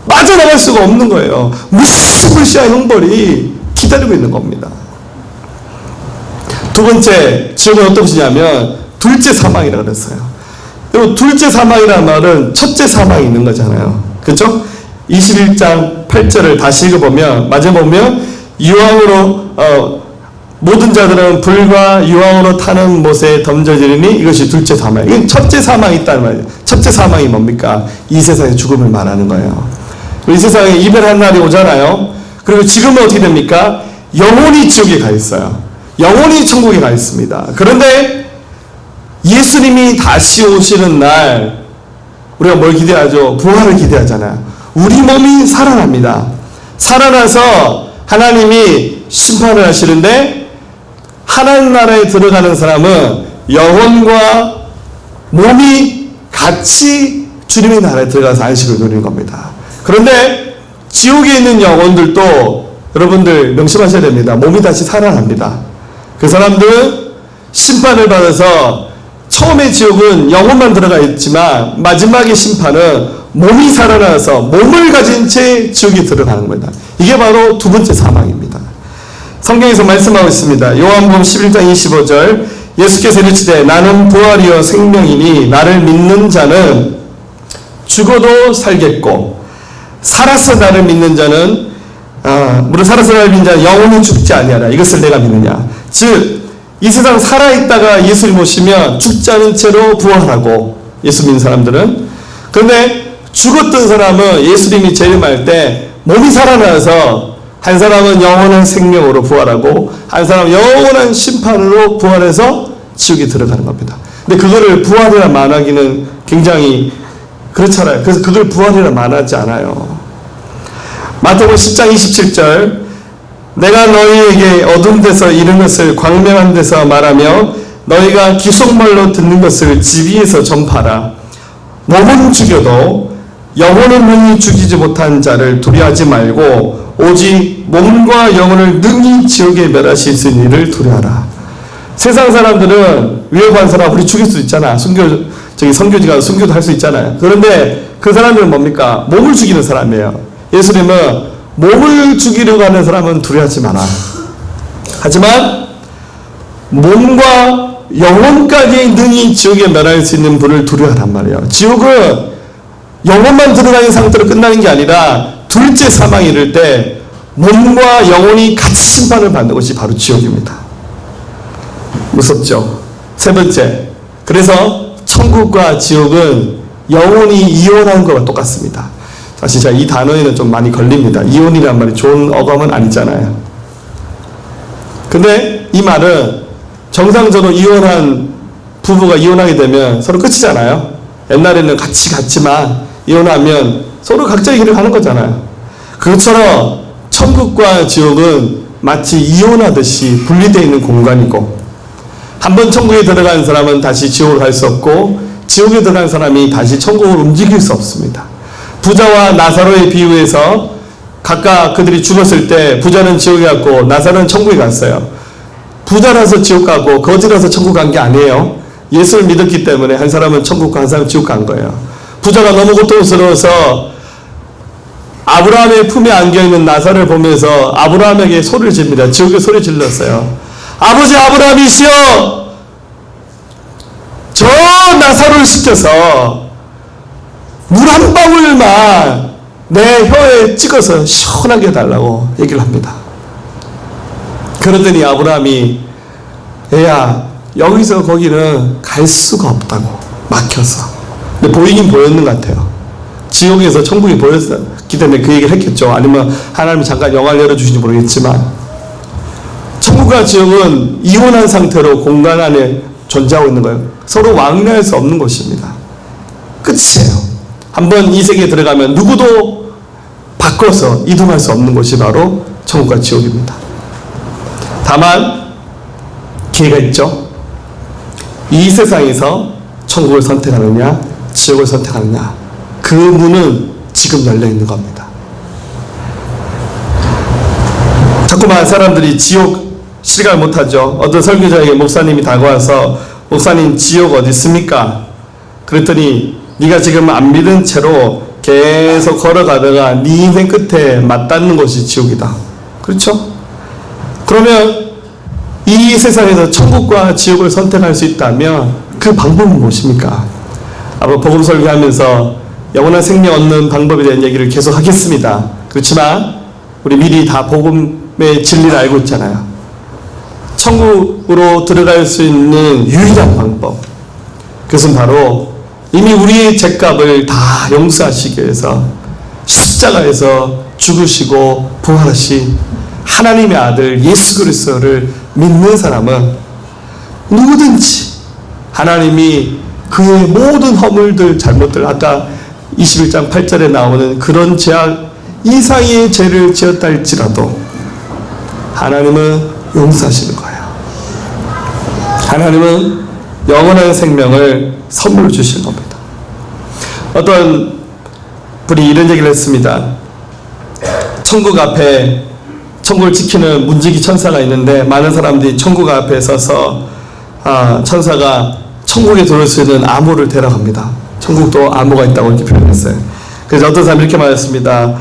빠져나갈 수가 없는 거예요. 무시무시한 형벌이 기다리고 있는 겁니다. 두 번째 지옥은 어떤 것이냐면 둘째 사망이라고 그랬어요. 그리고 둘째 사망이라는 말은 첫째 사망이 있는 거잖아요. 그렇죠? 21장 8절을 다시 읽어보면 마지막에 보면 유황으로 모든 자들은 불과 유황으로 타는 못에 던져지리니 이것이 둘째 사망. 이건 첫째 사망이 있다는 말이에요. 첫째 사망이 뭡니까? 이 세상의 죽음을 말하는 거예요. 이 세상에 이별한 날이 오잖아요. 그리고 지금은 어떻게 됩니까? 영혼이 지옥에 가 있어요. 영혼이 천국에 가 있습니다. 그런데 예수님이 다시 오시는 날 우리가 뭘 기대하죠? 부활을 기대하잖아요. 우리 몸이 살아납니다. 살아나서 하나님이 심판을 하시는데 하나님 나라에 들어가는 사람은 영혼과 몸이 같이 주님의 나라에 들어가서 안식을 누리는 겁니다. 그런데 지옥에 있는 영혼들도 여러분들 명심하셔야 됩니다. 몸이 다시 살아납니다. 그 사람들은 심판을 받아서 처음에 지옥은 영혼만 들어가 있지만 마지막의 심판은 몸이 살아나서 몸을 가진 채 지옥에 들어가는 겁니다. 이게 바로 두 번째 사망입니다. 성경에서 말씀하고 있습니다. 요한복음 11장 25절 예수께서 이르시되 나는 부활이요 생명이니 나를 믿는 자는 죽어도 살겠고 살아서 나를 믿는 자는 무릇 살아서 나를 믿는 자는 영원히 죽지 아니하라. 이것을 내가 믿느냐. 즉 이 세상 살아있다가 예수를 모시면 죽지 않은 채로 부활하고 예수 믿는 사람들은. 그런데 죽었던 사람은 예수님이 재림할 때 몸이 살아나서 한 사람은 영원한 생명으로 부활하고 한 사람은 영원한 심판으로 부활해서 지옥에 들어가는 겁니다. 근데 그거를 부활이라 말하기는 굉장히 그렇잖아요. 그래서 그걸 부활이라 말하지 않아요. 마태복음 10장 27절 내가 너희에게 어두운 데서 이른 것을 광명한 데서 말하며 너희가 기속말로 듣는 것을 집 위에서 전파하라. 몸은 죽여도 영혼은 능히 죽이지 못한 자를 두려워하지 말고 오직 몸과 영혼을 능히 지옥에 멸하실 수 있는 이를 두려워하라. 세상 사람들은 위협한 사람 우리 죽일 수 있잖아. 선교지 가서 선교도 할 수 있잖아요. 그런데 그 사람들은 뭡니까? 몸을 죽이는 사람이에요. 예수님은 몸을 죽이려고 하는 사람은 두려워하지 마라. 하지만 몸과 영혼까지 능히 지옥에 멸할 수 있는 분을 두려워하란 말이에요. 지옥은 영혼만 들어가는 상태로 끝나는 게 아니라 둘째 사망이 이를 때 몸과 영혼이 같이 심판을 받는 것이 바로 지옥입니다. 무섭죠? 세 번째, 그래서 천국과 지옥은 영혼이 이혼한 것과 똑같습니다. 사실 제가 이 단어에는 좀 많이 걸립니다. 이혼이란 말이 좋은 어감은 아니잖아요. 근데 이 말은 정상적으로 이혼한 부부가 이혼하게 되면 서로 끝이잖아요. 옛날에는 같이 갔지만 이혼하면 서로 각자의 길을 가는 거잖아요. 그것처럼 천국과 지옥은 마치 이혼하듯이 분리되어 있는 공간이고 한번 천국에 들어간 사람은 다시 지옥으로 갈 수 없고 지옥에 들어간 사람이 다시 천국으로 움직일 수 없습니다. 부자와 나사로의 비유에서 각각 그들이 죽었을 때 부자는 지옥에 갔고 나사로는 천국에 갔어요. 부자라서 지옥 가고 거지라서 천국 간 게 아니에요. 예수를 믿었기 때문에 한 사람은 천국 간 사람은 지옥 간 거예요. 부자가 너무 고통스러워서 아브라함의 품에 안겨있는 나사로를 보면서 아브라함에게 소리를 지릅니다. 지옥에 소리 질렀어요. 아버지 아브라함이시여 저 나사로를 시켜서 물 한 방울만 내 혀에 찍어서 시원하게 해달라고 얘기를 합니다. 그러더니 아브라함이 얘야 여기서 거기는 갈 수가 없다고, 막혀서. 근데 보이긴 보였는 것 같아요. 지옥에서 천국이 보였기 때문에 그 얘기를 했겠죠. 아니면 하나님이 잠깐 영화를 열어주신지 모르겠지만, 천국과 지옥은 이혼한 상태로 공간 안에 존재하고 있는 거예요. 서로 왕래할 수 없는 것입니다. 끝이에요. 한번 이 세계에 들어가면 누구도 바꿔서 이동할 수 없는 것이 바로 천국과 지옥입니다. 다만 기회가 있죠. 이 세상에서 천국을 선택하느냐 지옥을 선택하느냐, 그 문은 지금 열려 있는 겁니다. 자꾸만 사람들이 지옥 실감을 못하죠. 어떤 설교자에게 목사님이 다가와서 목사님 지옥 어디 있습니까? 그랬더니 네가 지금 안 믿은 채로 계속 걸어가다가 네 인생 끝에 맞닿는 것이 지옥이다. 그렇죠? 그러면 이 세상에서 천국과 지옥을 선택할 수 있다면 그 방법은 무엇입니까? 아마 복음 설교하면서 영원한 생명 얻는 방법에 대한 얘기를 계속 하겠습니다. 그렇지만 우리 미리 다 복음의 진리를 알고 있잖아요. 천국으로 들어갈 수 있는 유일한 방법, 그것은 바로 이미 우리의 죄값을 다 용서하시기 위해서 십자가에서 죽으시고 부활하신 하나님의 아들 예수 그리스도를 믿는 사람은 누구든지 하나님이 그의 모든 허물들, 잘못들, 아까 21장 8절에 나오는 그런 죄악 이상의 죄를 지었다 할지라도 하나님은 용서하시는 거예요. 하나님은 영원한 생명을 선물로 주시는 겁니다. 어떤 분이 이런 얘기를 했습니다. 천국 앞에 천국을 지키는 문지기 천사가 있는데 많은 사람들이 천국 앞에 서서 천사가 천국에 들어올 수 있는 암호를 대라합니다. 천국도 암호가 있다고 이렇게 표현했어요. 그래서 어떤 사람이 이렇게 말했습니다.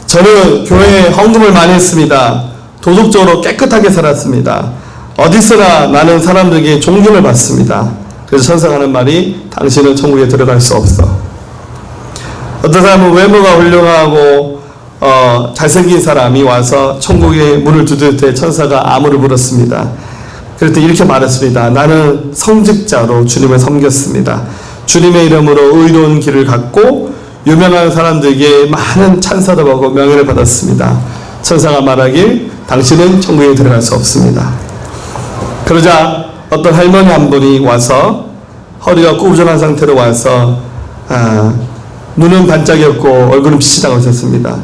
저는 교회에 헌금을 많이 했습니다. 도덕적으로 깨끗하게 살았습니다. 어디서나 나는 사람들에게 존경을 받습니다. 그래서 천사가 하는 말이 당신은 천국에 들어갈 수 없어. 어떤 사람은 외모가 훌륭하고 잘생긴 사람이 와서 천국의 문을 두드릴 때 천사가 암호를 불었습니다. 그럴 때 이렇게 말했습니다. 나는 성직자로 주님을 섬겼습니다. 주님의 이름으로 의로운 길을 갖고 유명한 사람들에게 많은 찬사도 받고 명예를 받았습니다. 천사가 말하길 당신은 천국에 들어갈 수 없습니다. 그러자 어떤 할머니 한 분이 와서 허리가 꾸부정한 상태로 와서 눈은 반짝였고 얼굴은 빛이 나고 있었습니다.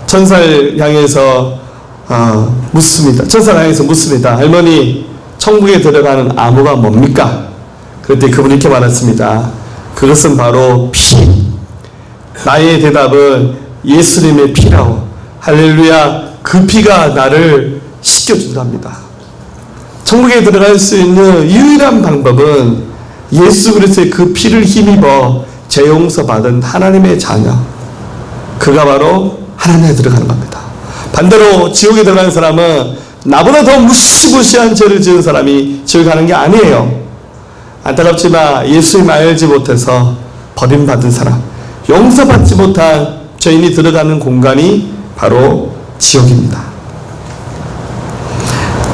천사를 향해서 묻습니다. 천사를 향해서 묻습니다. 할머니, 천국에 들어가는 암호가 뭡니까? 그때 그분이 이렇게 말했습니다. 그것은 바로 피. 나의 대답은 예수님의 피라고. 할렐루야. 그 피가 나를 씻겨준답니다. 천국에 들어갈 수 있는 유일한 방법은 예수 그리스도의 그 피를 힘입어 죄 용서 받은 하나님의 자녀, 그가 바로 하나님에 들어가는 겁니다. 반대로 지옥에 들어가는 사람은 나보다 더 무시무시한 죄를 지은 사람이 지옥에 가는 게 아니에요. 안타깝지만 예수님 알지 못해서 버림받은 사람, 용서받지 못한 죄인이 들어가는 공간이 바로 지옥입니다.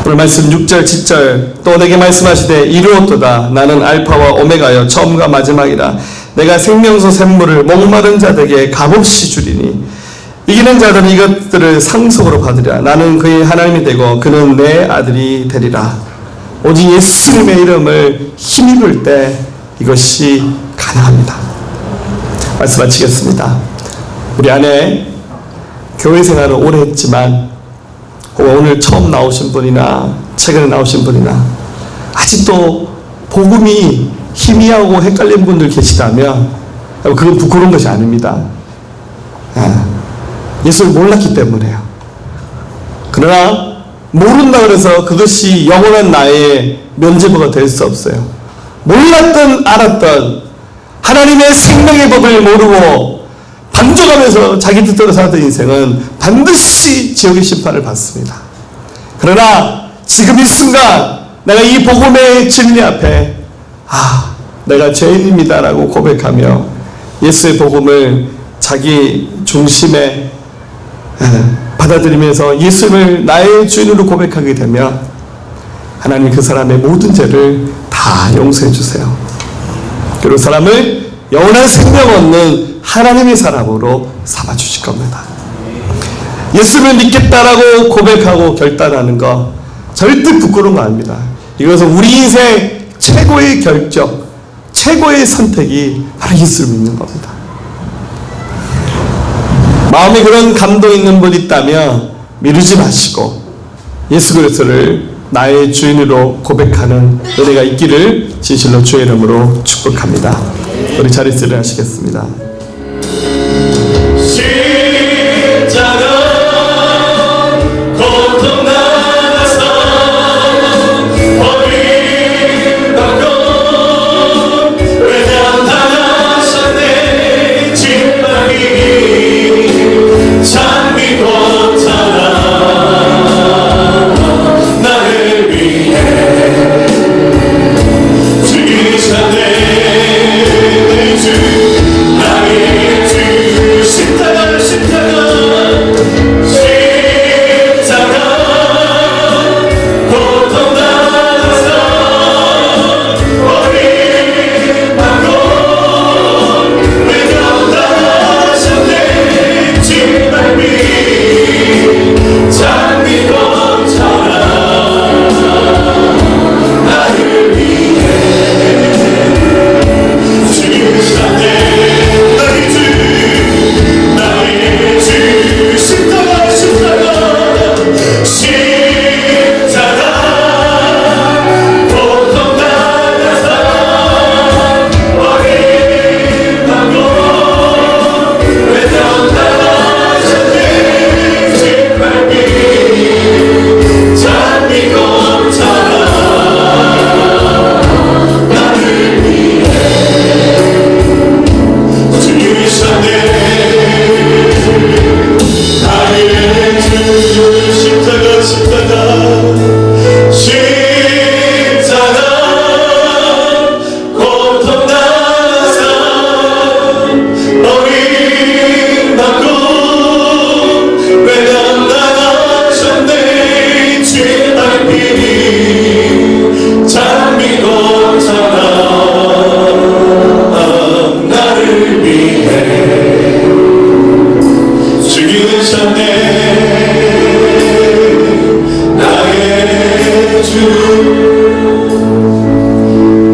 오늘 말씀 6절 7절 또 내게 말씀하시되 이루었도다. 나는 알파와 오메가여 처음과 마지막이라. 내가 생명수 샘물을 목마른 자들에게 값없이 주리니 이기는 자들은 이것들을 상속으로 받으리라. 나는 그의 하나님이 되고 그는 내 아들이 되리라. 오직 예수님의 이름을 힘입을 때 이것이 가능합니다. 말씀 마치겠습니다. 우리 안에 교회 생활을 오래 했지만 오늘 처음 나오신 분이나 최근에 나오신 분이나 아직도 복음이 희미하고 헷갈린 분들 계시다면 그건 부끄러운 것이 아닙니다. 예수를 몰랐기 때문에요. 그러나 모른다 그래서 그것이 영원한 나의 면죄부가 될 수 없어요. 몰랐던 알았던 하나님의 생명의 법을 모르고 방종하면서 자기 뜻대로 살았던 인생은 반드시 지옥의 심판을 받습니다. 그러나 지금 이 순간 내가 이 복음의 진리 앞에 내가 죄인입니다라고 고백하며 예수의 복음을 자기 중심에 받아들이면서 예수를 나의 주인으로 고백하게 되면 하나님 그 사람의 모든 죄를 다 용서해 주세요. 그리고 사람을 영원한 생명 얻는 하나님의 사람으로 삼아 주실 겁니다. 예수를 믿겠다라고 고백하고 결단하는 거 절대 부끄러운 거 아닙니다. 이것은 우리 인생 최고의 결정, 최고의 선택이 바로 예수를 믿는 겁니다. 마음에 그런 감동 있는 분 있다면 미루지 마시고 예수 그리스도를 나의 주인으로 고백하는 은혜가 있기를 진실로 주의 이름으로 축복합니다. 우리 자리를 하시겠습니다.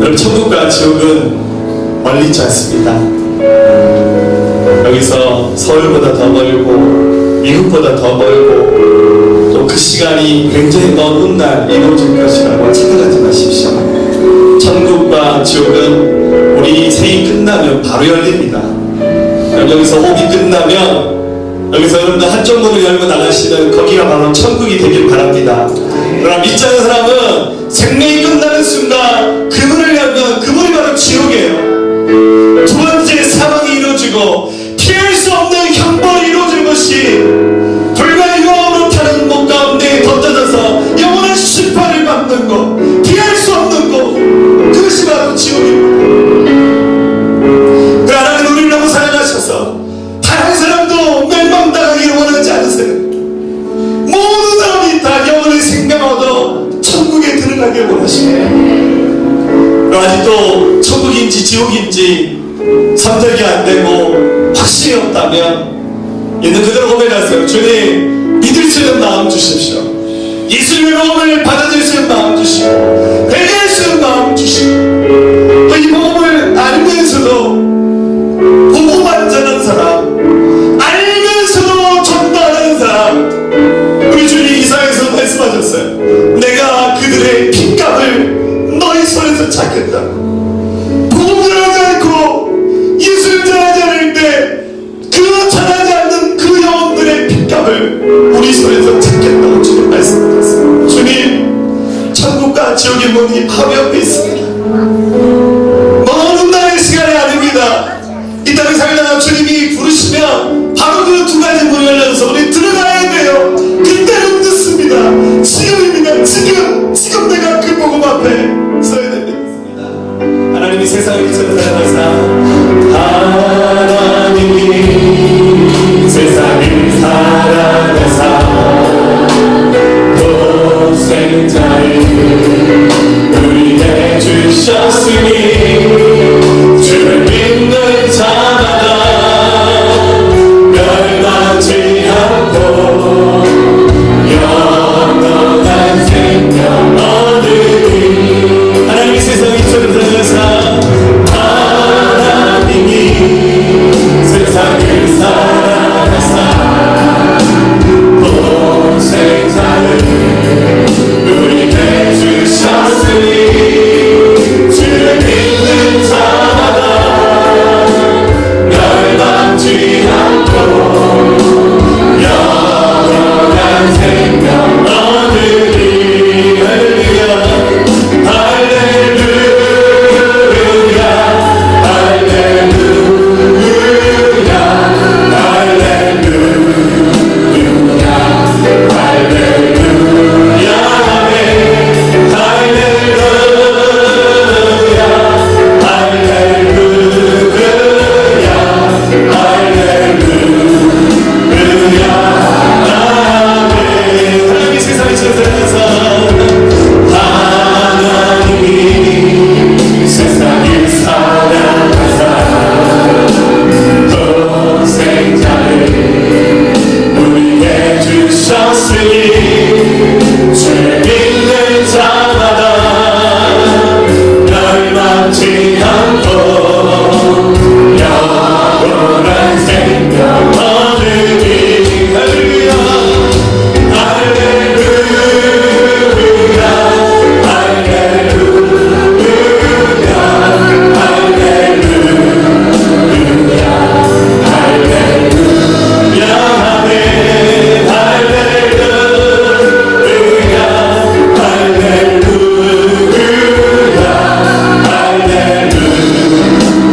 여러분, 천국과 지옥은 멀리 있지 않습니다. 여기서 서울보다 더 멀고 미국보다 더 멀고 또 그 시간이 굉장히 먼 훗날 이루어질 것이라고 착각하지 마십시오. 천국과 지옥은 우리 인생이 끝나면 바로 열립니다. 여기서 호흡이 끝나면 여기서 여러분들 한쪽 문을 열고 나가시는 거기가 바로 천국이 되길 바랍니다. 그러나 믿지 않는 사람은 생명이 끝나는 순간 그 문을 열면 그 문이 바로 지옥이에요. 두 번째 사망이 이루어지고 피할 수 없는 형벌이 이루어질 것이 불과 유황으로 타는 목 가운데 던져져서 영원한 심판을 받는 것, 피할 수 없는 것, 그것이 바로 지옥입니다. 그 하나님 우리를 너무 사랑하셔서 다른 사람도 멸망당하기를 원하지 않으세요. 모든 사람이 다 영원의 생명 얻어 천국에 들어가길 원하시네요. 아직도 천국인지 지옥인지 선택이 안 되고 확신이 없다면 있는 그대로 고백하세요. 주님, 믿을 수 있는 마음 주십시오. 예수님의 복음을 받아들일 수 있는 마음 주시고 회개할 수 있는 마음 주시고 또 이 복음을 알면서도 복음만 전하는 사람, 알면서도 전도하는 사람, 우리 주님 이사야에서 말씀하셨어요. 내가 그들의 핏값을 너희 손에서 찾겠다. 복음 전하지 않고 예수를 전하지 않을 때 그 전하지 않는 그 영혼들의 핏값을 우리 손에서 찾겠다고 주님 말씀하셨어요. 주님, 천국과 지옥의 문이 바로 옆에 있습니다. 먼 훗날의 시간이 아닙니다. 영원한 생명 얻으리. 하나님이 세상을 사랑하사 하나님이 세상을 사랑하사 공생사를 우리에게 주셨으니 주를 믿는 자마다 멸망치 않고 영원한 생명 얻으리. 할렐루야 할렐루야 할렐루야 할렐루야 할렐루야 아멘. 할렐루야 할렐루야 할렐루야 아멘. 하나님이 세상을 사랑하사 하나님이 세상을 사랑하사 동생자를 우리에게 주셨으니 주를 믿는 자마다 멸망치 않고 영원한 생명 얻으리. 할렐루야 할렐루야 할렐루야 할렐루야 할렐루야 아멘.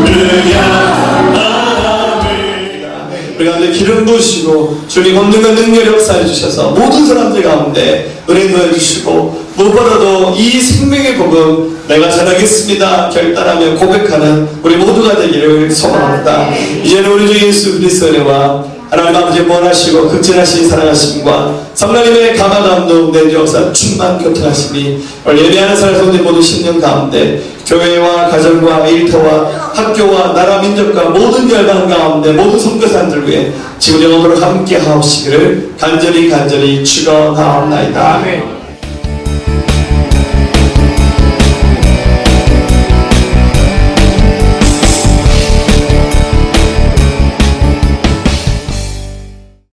할렐루야 할렐루야 할렐루야 아멘. 우리 가운데 기름 부으시고 주님 권능과 능력을 역사해 주셔서 모든 사람들 가운데 은혜 더해 주시고 무엇보다도 이 생명의 복음 내가 전하겠습니다 결단하며 고백하는 우리 모두가 되기를 소망합니다. 이제는 우리 주 예수 그리스도의 은혜와 하나님 아버지의 원하시고 극진하신 사랑하심과 성령님의 감화감동 내주 역사 충만 교통하심이 오늘 예배하는 사람 손대 모든 심령 가운데 교회와 가정과 일터와 학교와 나라 민족과 모든 열방 가운데 모든 선교사님들 위해 지금 영원으로 함께 하옵시기를 간절히 축원하옵나이다.